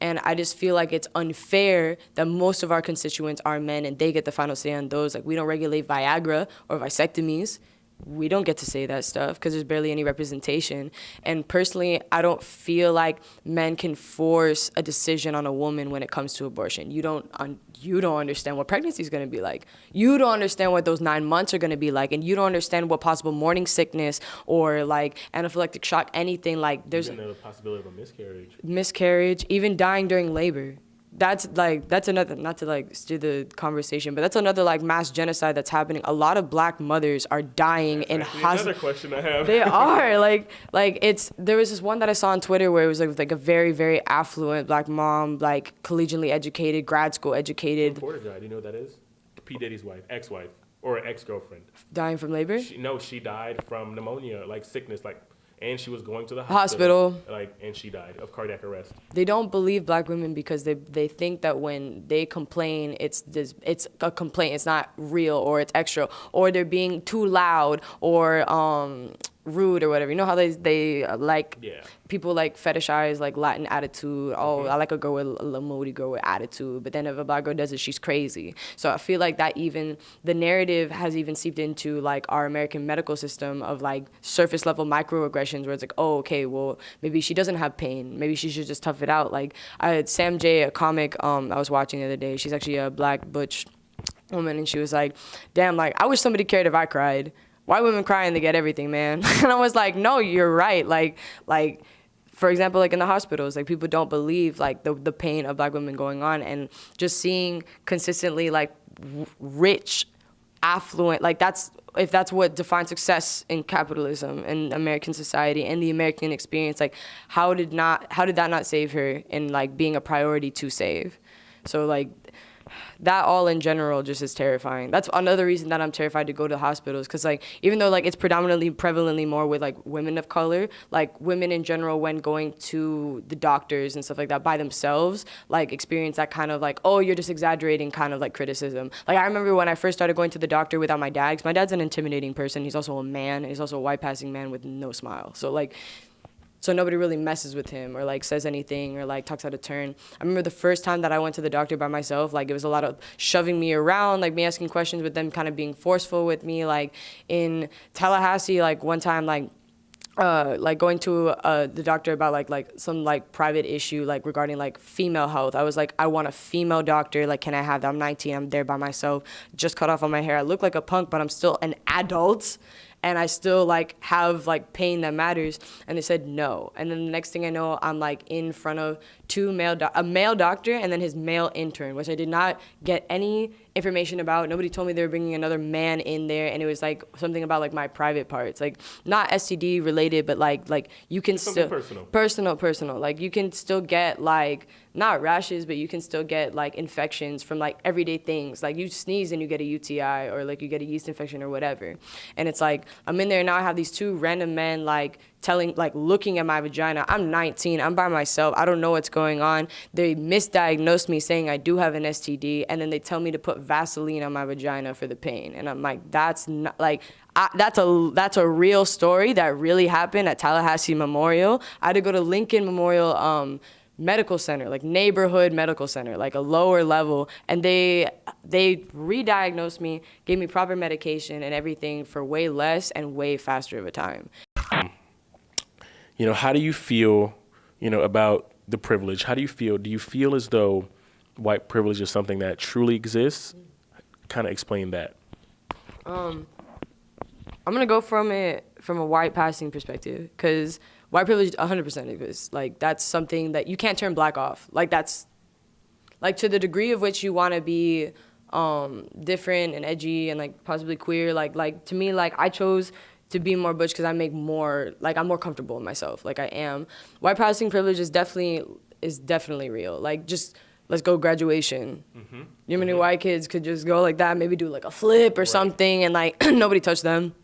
And I just feel like it's unfair that most of our constituents are men and they get the final say on those. Like we don't regulate Viagra or vasectomies. We don't get to say that stuff because there's barely any representation. And personally, I don't feel like men can force a decision on a woman when it comes to abortion. You don't understand what pregnancy is going to be like. You don't understand what those 9 months are going to be like, and you don't understand what possible morning sickness or like anaphylactic shock, anything like. There's Even the possibility of a miscarriage, even dying during labor. That's another, not to like steer the conversation, but that's another like mass genocide that's happening. A lot of black mothers are dying in hospitals. Another question I have. They are there was this one that I saw on Twitter where it was like a very, very affluent black mom, like collegiately educated, grad school educated. Porter died. Do you know what that is? P. Diddy's wife, ex-wife, or ex-girlfriend. Dying from labor? She died from pneumonia, like sickness, like. And she was going to the hospital. And she died of cardiac arrest. They don't believe black women because they think that when they complain, it's a complaint. It's not real, or it's extra, or they're being too loud, or rude or whatever. You know how they people like fetishize like Latin attitude. Oh, I like a girl with a moody girl with attitude. But then if a black girl does it, she's crazy. So I feel like that even the narrative has even seeped into like our American medical system of like surface level microaggressions where it's like, oh, okay, well maybe she doesn't have pain. Maybe she should just tough it out. Like I had Sam J, a comic I was watching the other day. She's actually a black butch woman, and she was like, damn, like I wish somebody cared if I cried. White women cry and they get everything, man. And I was like, no, you're right. Like, for example, like in the hospitals, like people don't believe like the pain of black women going on, and just seeing consistently like rich, affluent, like if that's what defines success in capitalism and American society and the American experience, like how did that not save her in like being a priority to save? So like that all in general just is terrifying. That's another reason that I'm terrified to go to hospitals, because like even though like it's prevalently more with like women of color, like women in general when going to the doctors and stuff like that by themselves, like experience that kind of like, oh, you're just exaggerating kind of like criticism. Like I remember when I first started going to the doctor without my dad, because my dad's an intimidating person. He's also a man. He's also a white passing man with no smile. So nobody really messes with him or like says anything or like talks out of turn. I remember the first time that I went to the doctor by myself, like it was a lot of shoving me around, like me asking questions, but them kind of being forceful with me. Like in Tallahassee, like one time, like going to the doctor about like some like private issue like regarding like female health. I was like, I want a female doctor. Like, can I have that? I'm 19. I'm there by myself. Just cut off on my hair. I look like a punk, but I'm still an adult. And I still like have like pain that matters. And they said no. And then the next thing I know, I'm like in front of a male doctor and then his male intern, which I did not get any information about. Nobody told me they were bringing another man in there, and it was like something about like my private parts, like not STD related, but like you can still personal. Like you can still get like not rashes, but you can still get like infections from like everyday things. Like you sneeze and you get a UTI, or like you get a yeast infection or whatever. And it's like I'm in there now. I have these two random men like looking at my vagina. I'm 19. I'm by myself. I don't know what's going on. They misdiagnosed me saying I do have an STD, and then they tell me to put Vaseline on my vagina for the pain. And I'm like, that's not like. That's a real story that really happened at Tallahassee Memorial. I had to go to Lincoln Memorial Medical Center, like neighborhood medical center, like a lower level, and they re-diagnosed me, gave me proper medication and everything for way less and way faster of a time. You know, how do you feel, you know, about the privilege? How do you feel? Do you feel as though white privilege is something that truly exists? Kind of explain that. I'm gonna go from a white passing perspective, because white privilege 100% exists. Like that's something that you can't turn black off. Like that's like to the degree of which you want to be different and edgy and like possibly queer. Like to me, like I chose to be more butch because I make more, like I'm more comfortable in myself. Like I am. White passing privilege is definitely real. Like just let's go graduation. You know, many white kids could just go like that, maybe do like a flip or something, and like nobody touched them.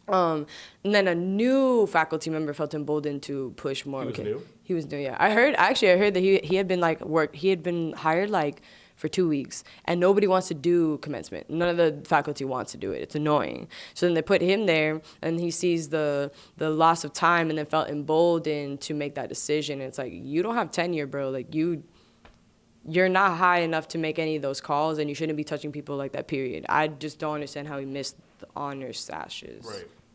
And then a new faculty member felt emboldened to push more. He was new? He was new, yeah. I heard that he had been he had been hired like for 2 weeks, and nobody wants to do commencement. None of the faculty wants to do it. It's annoying. So then they put him there, and he sees the loss of time, and then felt emboldened to make that decision. And it's like, you don't have tenure, bro. Like you're not high enough to make any of those calls, and you shouldn't be touching people like that, period. I just don't understand how he missed the honor sashes,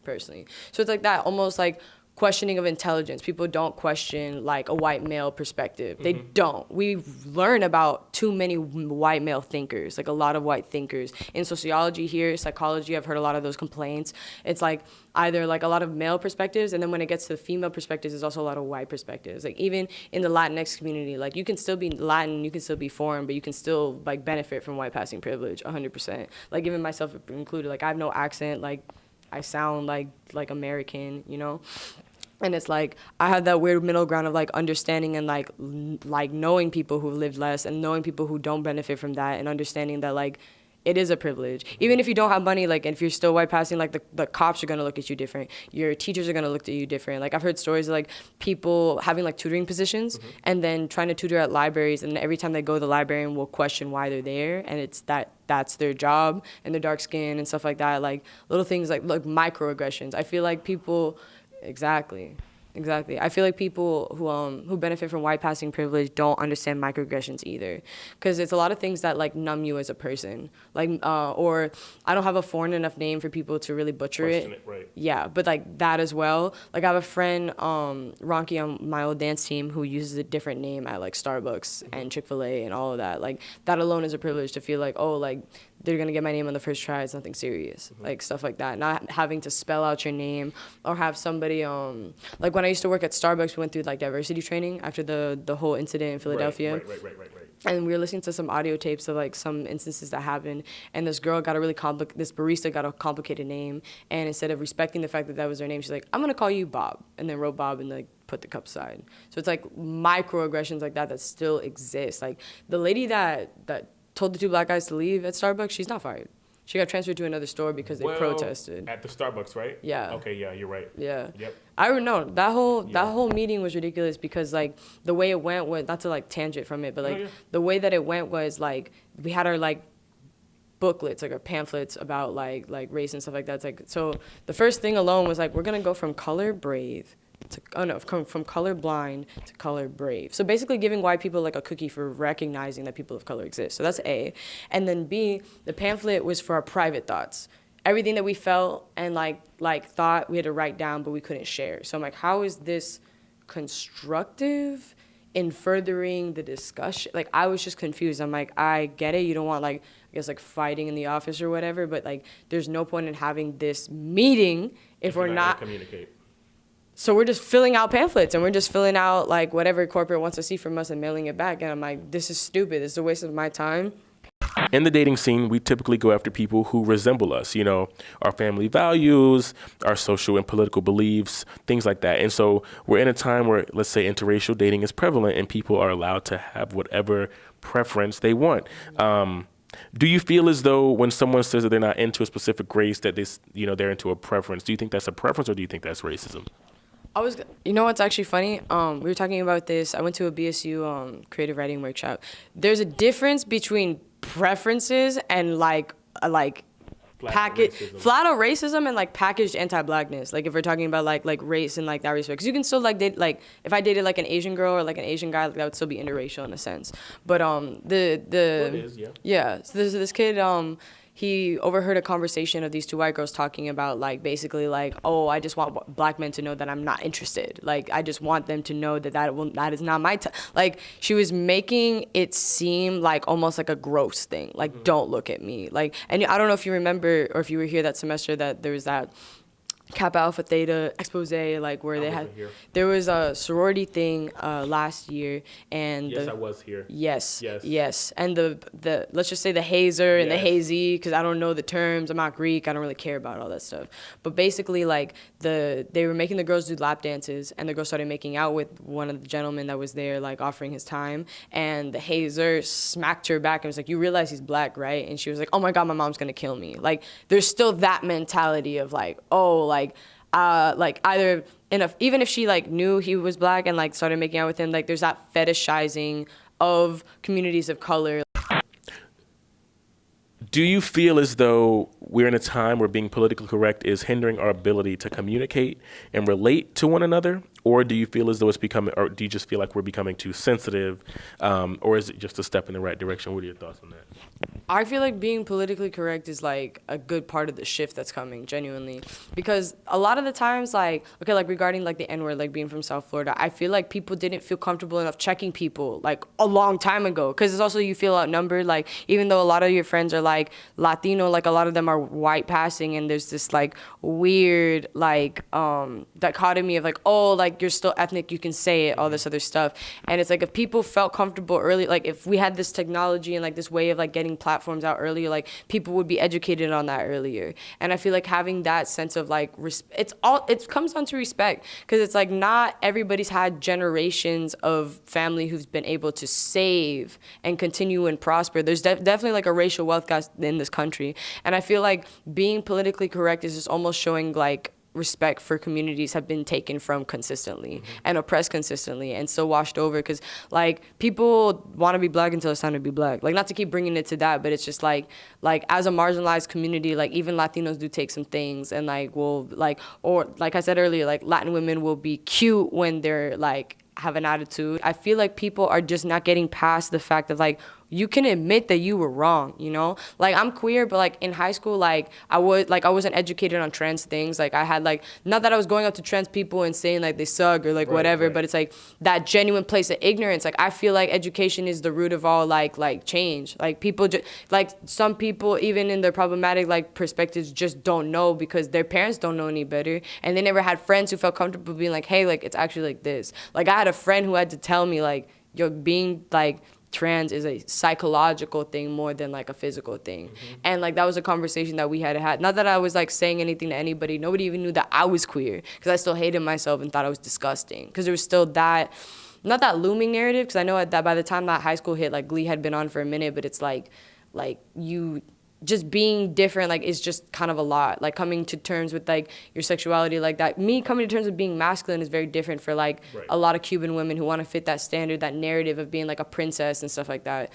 personally. So it's like that, almost like questioning of intelligence. People don't question like a white male perspective. They don't. We learn about too many white male thinkers, like a lot of white thinkers. In sociology here, psychology, I've heard a lot of those complaints. It's like either like a lot of male perspectives, and then when it gets to the female perspectives, there's also a lot of white perspectives. Like even in the Latinx community, like you can still be Latin, you can still be foreign, but you can still like benefit from white passing privilege 100%. Like even myself included, like I have no accent, like I sound like American, you know? And it's like I have that weird middle ground of like understanding and like knowing people who live less and knowing people who don't benefit from that, and understanding that like it is a privilege. Even if you don't have money, like if you're still white passing, like the cops are gonna look at you different. Your teachers are gonna look at you different. Like I've heard stories of like people having like tutoring positions and then trying to tutor at libraries, and every time they go, the librarian will question why they're there, and it's that's their job, and their dark skin and stuff like that. Like little things like microaggressions. I feel like people. Exactly. I feel like people who benefit from white passing privilege don't understand microaggressions either, because it's a lot of things that like numb you as a person. Like or I don't have a foreign enough name for people to really butcher Question it. Right. Yeah, but like that as well. Like I have a friend, Ronky, on my old dance team, who uses a different name at like Starbucks and Chick-fil-A and all of that. Like that alone is a privilege, to feel like, oh, like they're gonna get my name on the first try. It's nothing serious, like stuff like that. Not having to spell out your name, or have somebody like when I used to work at Starbucks, we went through like diversity training after the whole incident in Philadelphia. Right. And we were listening to some audio tapes of like some instances that happened, and this girl got this barista got a complicated name, and instead of respecting the fact that that was her name, she's like, I'm gonna call you Bob, and then wrote Bob and like put the cup aside. So it's like microaggressions like that still exist. Like the lady that told the two black guys to leave at Starbucks, she's not fired. She got transferred to another store because they protested. At the Starbucks, right? Yeah. Okay, yeah, you're right. Yeah. Yep. I don't know. That whole meeting was ridiculous, because like the way it went was, not to like tangent from it, but like the way that it went was like we had our like booklets, like our pamphlets about like race and stuff like that. It's like, so the first thing alone was like, we're gonna go from color brave from color blind to color brave. So basically giving white people like a cookie for recognizing that people of color exist. So that's A. And then B, the pamphlet was for our private thoughts. Everything that we felt and like thought, we had to write down, but we couldn't share. So I'm like, how is this constructive in furthering the discussion? Like I was just confused. I'm like, I get it. You don't want like, I guess like fighting in the office or whatever, but like there's no point in having this meeting if we're not communicate. So we're just filling out pamphlets, and we're just filling out like whatever corporate wants to see from us and mailing it back. And I'm like, this is stupid. This is a waste of my time. in the dating scene, we typically go after people who resemble us, you know, our family values, our social and political beliefs, things like that. And so we're in a time where, let's say, interracial dating is prevalent and people are allowed to have whatever preference they want. Do you feel as though when someone says that they're not into a specific race, that they're into a preference? Do you think that's a preference, or do you think that's racism? You know what's actually funny? We were talking about this. I went to a BSU creative writing workshop. There's a difference between preferences and flat out racism and like packaged anti-blackness. Like if we're talking about like race and like that respect, because you can still like date, like if I dated like an Asian girl or like an Asian guy, like, that would still be interracial in a sense. But so there's this kid, he overheard a conversation of these two white girls talking about like basically like, oh, I just want black men to know that I'm not interested. Like I just want them to know that is not my like she was making it seem like almost like a gross thing. Like don't look at me. Like, and I don't know if you remember or if you were here that semester that there was that Kappa Alpha Theta expose, like where there was a sorority thing last year, and yes, I was here. Yes, and the let's just say the hazer and the hazy, because I don't know the terms. I'm not Greek. I don't really care about all that stuff. But basically, like they were making the girls do lap dances, and the girl started making out with one of the gentlemen that was there, like offering his time, and the hazer smacked her back and was like, "You realize he's black, right?" And she was like, "Oh my God, my mom's gonna kill me." Like there's still that mentality of like, oh, like either even if she like knew he was black and like started making out with him, like there's that fetishizing of communities of color. Do you feel as though we're in a time where being politically correct is hindering our ability to communicate and relate to one another? Or do you feel as though it's becoming, or do you just feel like we're becoming too sensitive? Or is it just a step in the right direction? What are your thoughts on that? I feel like being politically correct is like a good part of the shift that's coming, genuinely. Because a lot of the times, like, okay, like regarding like the N-word, like being from South Florida, I feel like people didn't feel comfortable enough checking people like a long time ago. Because it's also you feel outnumbered. Like even though a lot of your friends are like Latino, like a lot of them are white passing, and there's this like weird like dichotomy of like, oh, like you're still ethnic, you can say it, all this other stuff. And it's like if people felt comfortable early, like if we had this technology and like this way of like getting platforms out earlier, like people would be educated on that earlier. And I feel like having that sense of like it comes down to respect, because it's like not everybody's had generations of family who's been able to save and continue and prosper. There's definitely like a racial wealth gap in this country, and I feel like being politically correct is just almost showing like respect for communities have been taken from consistently and oppressed consistently and still washed over, because like people want to be black until it's time to be black. Like not to keep bringing it to that, but it's just like as a marginalized community, like even Latinos do take some things, and like will like, or like I said earlier, like Latin women will be cute when they're like have an attitude. I feel like people are just not getting past the fact of like, you can admit that you were wrong, you know? Like I'm queer, but like in high school, like I wasn't educated on trans things. Like I had like, not that I was going up to trans people and saying like they suck or like whatever, but it's like that genuine place of ignorance. Like I feel like education is the root of all like change. Like people just, like some people even in their problematic like perspectives just don't know because their parents don't know any better. And they never had friends who felt comfortable being like, hey, like it's actually like this. Like I had a friend who had to tell me like, yo, being like, trans is a psychological thing more than like a physical thing. And like that was a conversation that we had. Not that I was like saying anything to anybody. Nobody even knew that I was queer, because I still hated myself and thought I was disgusting, because there was still that, not that looming narrative, because I know that by the time that high school hit, like Glee had been on for a minute, but it's like you just being different, like, is just kind of a lot. Like, coming to terms with, like, your sexuality like that. Me coming to terms with being masculine is very different for, like, a lot of Cuban women who want to fit that standard, that narrative of being, like, a princess and stuff like that.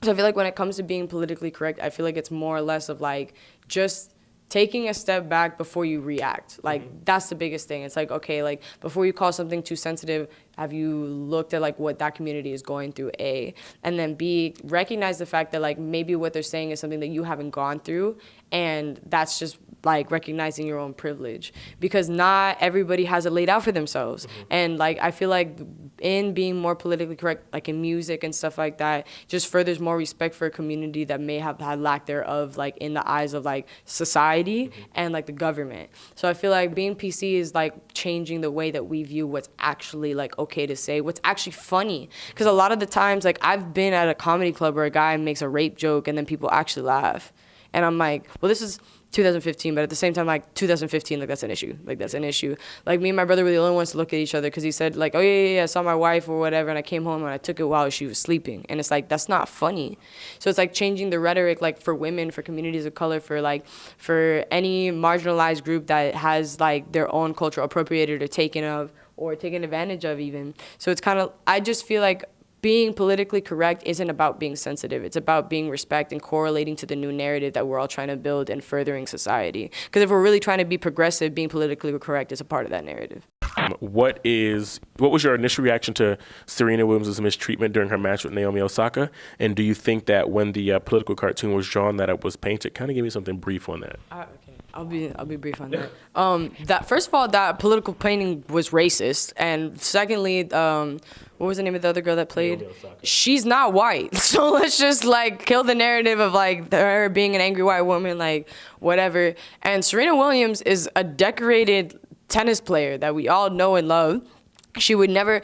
So I feel like when it comes to being politically correct, I feel like it's more or less of, like, just taking a step back before you react. Like, that's the biggest thing. It's like, okay, like, before you call something too sensitive, have you looked at, like, what that community is going through, A? And then, B, recognize the fact that, like, maybe what they're saying is something that you haven't gone through, and that's just like recognizing your own privilege, because not everybody has it laid out for themselves. And like I feel like in being more politically correct, like in music and stuff like that, just furthers more respect for a community that may have had lack thereof, like in the eyes of like society and like the government. So I feel like being PC is like changing the way that we view what's actually like okay to say, what's actually funny. Because a lot of the times, like I've been at a comedy club where a guy makes a rape joke and then people actually laugh. And I'm like, well, this is 2015, but at the same time, like 2015, like that's an issue. Like that's an issue. Like me and my brother were the only ones to look at each other because he said like, oh yeah, I saw my wife or whatever, and I came home and I took it while she was sleeping. And it's like, that's not funny. So it's like changing the rhetoric, like for women, for communities of color, for any marginalized group that has like their own culture appropriated or taken advantage of even. So it's kind of, I just feel like being politically correct isn't about being sensitive. It's about being respect and correlating to the new narrative that we're all trying to build and furthering society. Because if we're really trying to be progressive, being politically correct is a part of that narrative. What was your initial reaction to Serena Williams' mistreatment during her match with Naomi Osaka? And do you think that when the political cartoon was drawn that it was painted? Kind of give me something brief on that. Okay. I'll be brief on that. That first of all, that political painting was racist, and secondly, what was the name of the other girl that played? She's not white, so let's just like kill the narrative of like her being an angry white woman, like whatever. And Serena Williams is a decorated tennis player that we all know and love. She would never,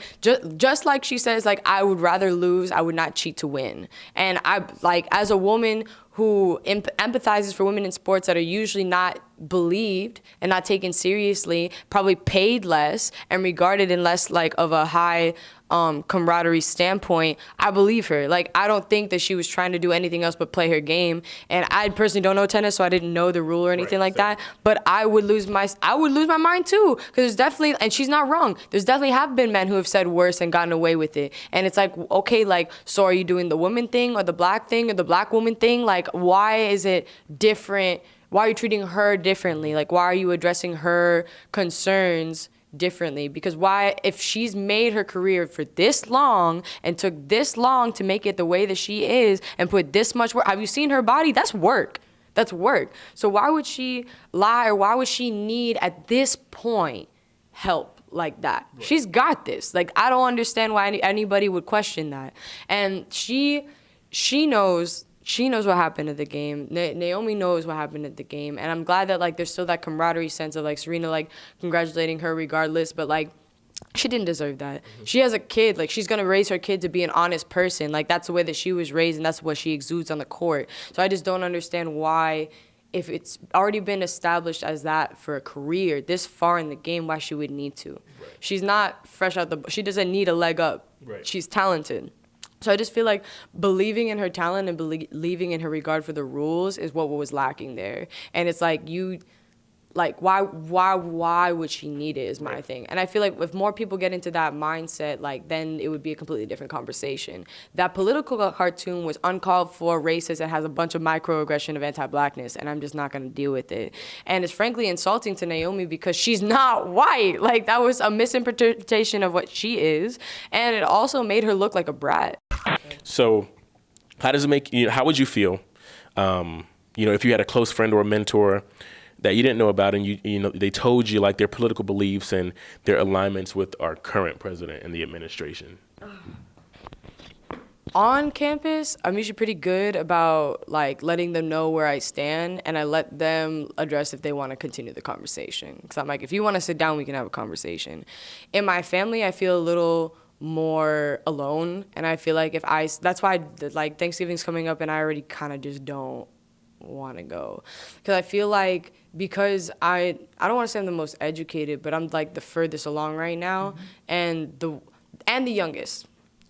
just like she says, like, I would rather lose, I would not cheat to win. And I, like, as a woman who empathizes for women in sports that are usually not believed and not taken seriously, probably paid less and regarded in less, like, of a high camaraderie standpoint, I believe her. Like, I don't think that she was trying to do anything else but play her game. And I personally don't know tennis, so I didn't know the rule or anything like that. But I would lose my mind too, because there's definitely, and she's not wrong, there's definitely have been men who have said worse and gotten away with it. And it's like, okay, like, so are you doing the woman thing or the black thing or the black woman thing? Like, why is it different? Why are you treating her differently? Like, why are you addressing her concerns differently? Because why, if she's made her career for this long and took this long to make it the way that she is and put this much work, have you seen her body? That's work. That's work. So why would she lie, or why would she need at this point help like that? Right. She's got this. Like, I don't understand why anybody would question that. And she knows what happened at the game. Naomi knows what happened at the game. And I'm glad that, like, there's still that camaraderie sense of, like, Serena, like, congratulating her regardless. But, like, she didn't deserve that. Mm-hmm. She has a kid. Like, she's going to raise her kid to be an honest person. Like, that's the way that she was raised, and that's what she exudes on the court. So I just don't understand why, if it's already been established as that for a career this far in the game, why she would need to. Right. She's not fresh out she doesn't need a leg up. Right. She's talented. So I just feel like believing in her talent and believing in her regard for the rules is what was lacking there. And it's like, why would she need it is my thing. And I feel like if more people get into that mindset, like, then it would be a completely different conversation. That political cartoon was uncalled for, racist, and has a bunch of microaggression of anti-blackness, and I'm just not going to deal with it. And it's frankly insulting to Naomi because she's not white. Like, that was a misinterpretation of what she is, and it also made her look like a brat. So how does it make you, how would you feel, if you had a close friend or a mentor that you didn't know about, and they told you like their political beliefs and their alignments with our current president and the administration? On campus, I'm usually pretty good about like letting them know where I stand, and I let them address if they want to continue the conversation. Because I'm like, if you want to sit down, we can have a conversation. In my family, I feel a little more alone, and I feel like that's why like Thanksgiving's coming up and I already kind of just don't want to go, because I feel like, because I don't want to say I'm the most educated, but I'm like the furthest along right now, and the youngest.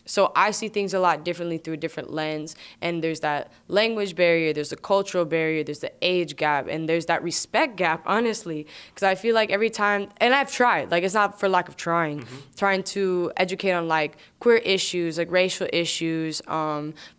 So I see things a lot differently through a different lens, and there's that language barrier, there's the cultural barrier, there's the age gap, and there's that respect gap, honestly, because I feel like every time, and I've tried, like, it's not for lack of trying to educate on like queer issues, like racial issues,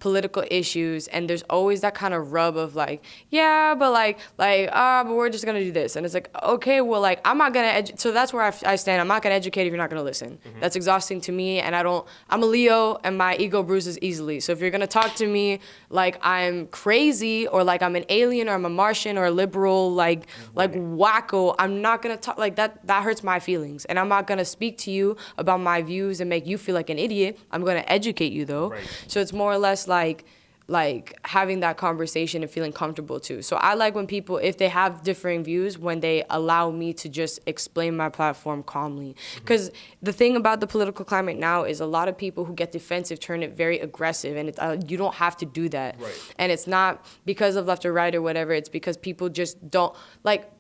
political issues, and there's always that kind of rub of like, yeah, but but we're just gonna do this, and it's like, okay, well, like, I'm not gonna so that's where I stand. I'm not gonna educate if you're not gonna listen. That's exhausting to me, and I'm a Leo. ego, and my ego bruises easily. So if you're gonna talk to me like I'm crazy or like I'm an alien or I'm a Martian or a liberal, like wacko, I'm not gonna talk like that. That hurts my feelings, and I'm not gonna speak to you about my views and make you feel like an idiot. I'm gonna educate you though. Right. So it's more or less like having that conversation and feeling comfortable too. So I like when people, if they have differing views, when they allow me to just explain my platform calmly. Because the thing about the political climate now is a lot of people who get defensive turn it very aggressive, and you don't have to do that. Right. And it's not because of left or right or whatever, it's because people just don't,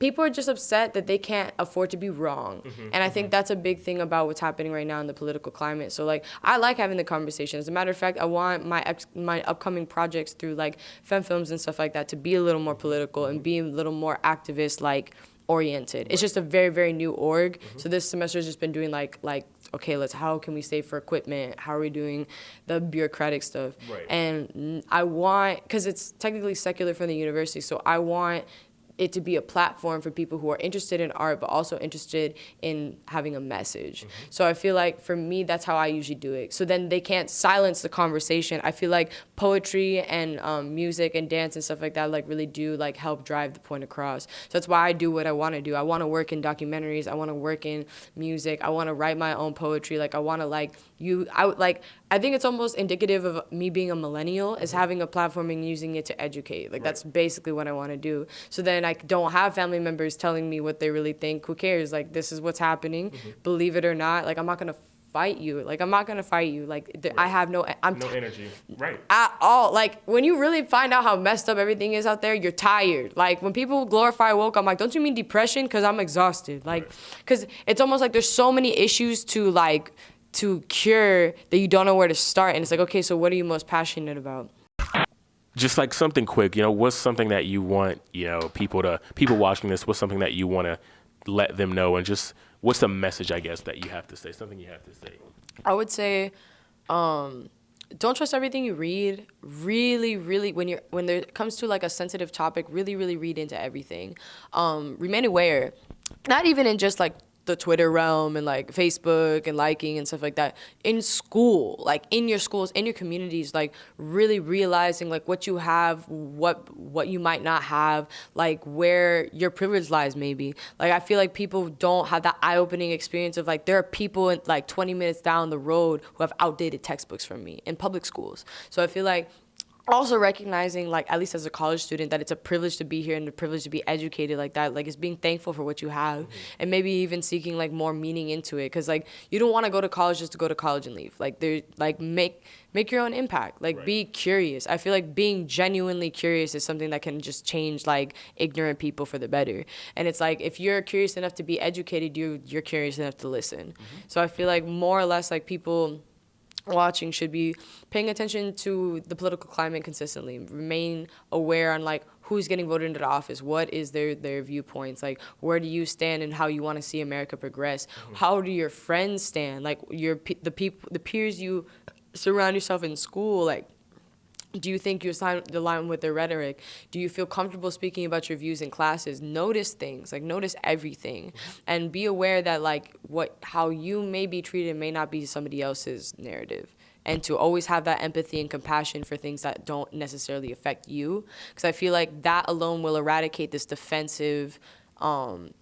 people are just upset that they can't afford to be wrong. And I think that's a big thing about what's happening right now in the political climate. So I like having the conversation. As a matter of fact, I want my upcoming projects through fem films and stuff like that to be a little more political and be a little more activist oriented. It's just a very, very new org. So this semester has just been doing okay, how can we save for equipment? How are we doing the bureaucratic stuff? Right. And I want, because it's technically secular from the university, so I want it to be a platform for people who are interested in art, but also interested in having a message. So I feel like for me, that's how I usually do it. So then they can't silence the conversation. I feel like poetry and music and dance and stuff like that really do help drive the point across. So that's why I do what I want to do. I want to work in documentaries. I want to work in music. I want to write my own poetry. I want to I think it's almost indicative of me being a millennial is having a platform and using it to educate. That's basically what I want to do. So then I don't have family members telling me what they really think. Who cares? This is what's happening. Believe it or not. I'm not going to fight you. I'm not going to fight you. I have no energy. Right. At all. When you really find out how messed up everything is out there, you're tired. When people glorify woke, I'm don't you mean depression? Because I'm exhausted. Because it's almost there's so many issues to cure that you don't know where to start. And it's okay, so what are you most passionate about? Just something quick, what's something that you want, people watching this, what's something that you want to let them know, and just what's the message, I guess, that you have to say, something you have to say? I would say, don't trust everything you read. Really, really, when there comes to a sensitive topic, really, really read into everything. Remain aware, not even in just the Twitter realm and Facebook and liking and stuff like that. In school, in your schools, in your communities, really realizing what you have, what you might not have, where your privilege lies maybe. I feel people don't have that eye-opening experience of there are people in 20 minutes down the road who have outdated textbooks from me in public schools. So I feel also recognizing, at least as a college student, that it's a privilege to be here and a privilege to be educated like that. It's being thankful for what you have, and maybe even seeking more meaning into it. Because you don't want to go to college just to go to college and leave. Make your own impact. Be curious. I feel being genuinely curious is something that can just change ignorant people for the better. And it's if you're curious enough to be educated, you're curious enough to listen. So I feel more or less people watching should be paying attention to the political climate consistently. Remain aware on who's getting voted into the office, what is their viewpoints, where do you stand and how you want to see America progress. How do your friends stand, the peers you surround yourself in school, do you think you align with their rhetoric? Do you feel comfortable speaking about your views in classes? Notice things, notice everything, and be aware that how you may be treated may not be somebody else's narrative. And to always have that empathy and compassion for things that don't necessarily affect you, because I feel that alone will eradicate this defensive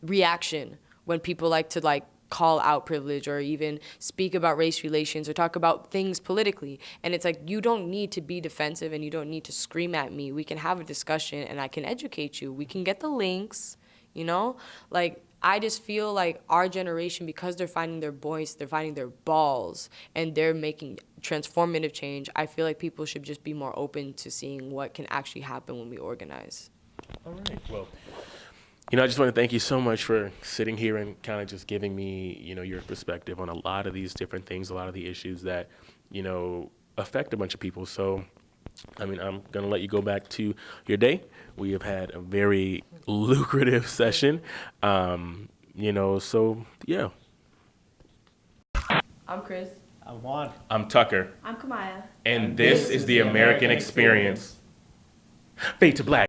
reaction when people to call out privilege or even speak about race relations or talk about things politically. And it's you don't need to be defensive and you don't need to scream at me. We can have a discussion and I can educate you. We can get the links, I just feel our generation, because they're finding their voice, they're finding their balls, and they're making transformative change, I feel people should just be more open to seeing what can actually happen when we organize. All right, well, I just want to thank you so much for sitting here and kind of just giving me, your perspective on a lot of these different things, a lot of the issues that, affect a bunch of people. So, I'm going to let you go back to your day. We have had a very lucrative session, so, yeah. I'm Chris. I'm Juan. I'm Tucker. I'm Kamaya. And this is the American Experience. Fade to black.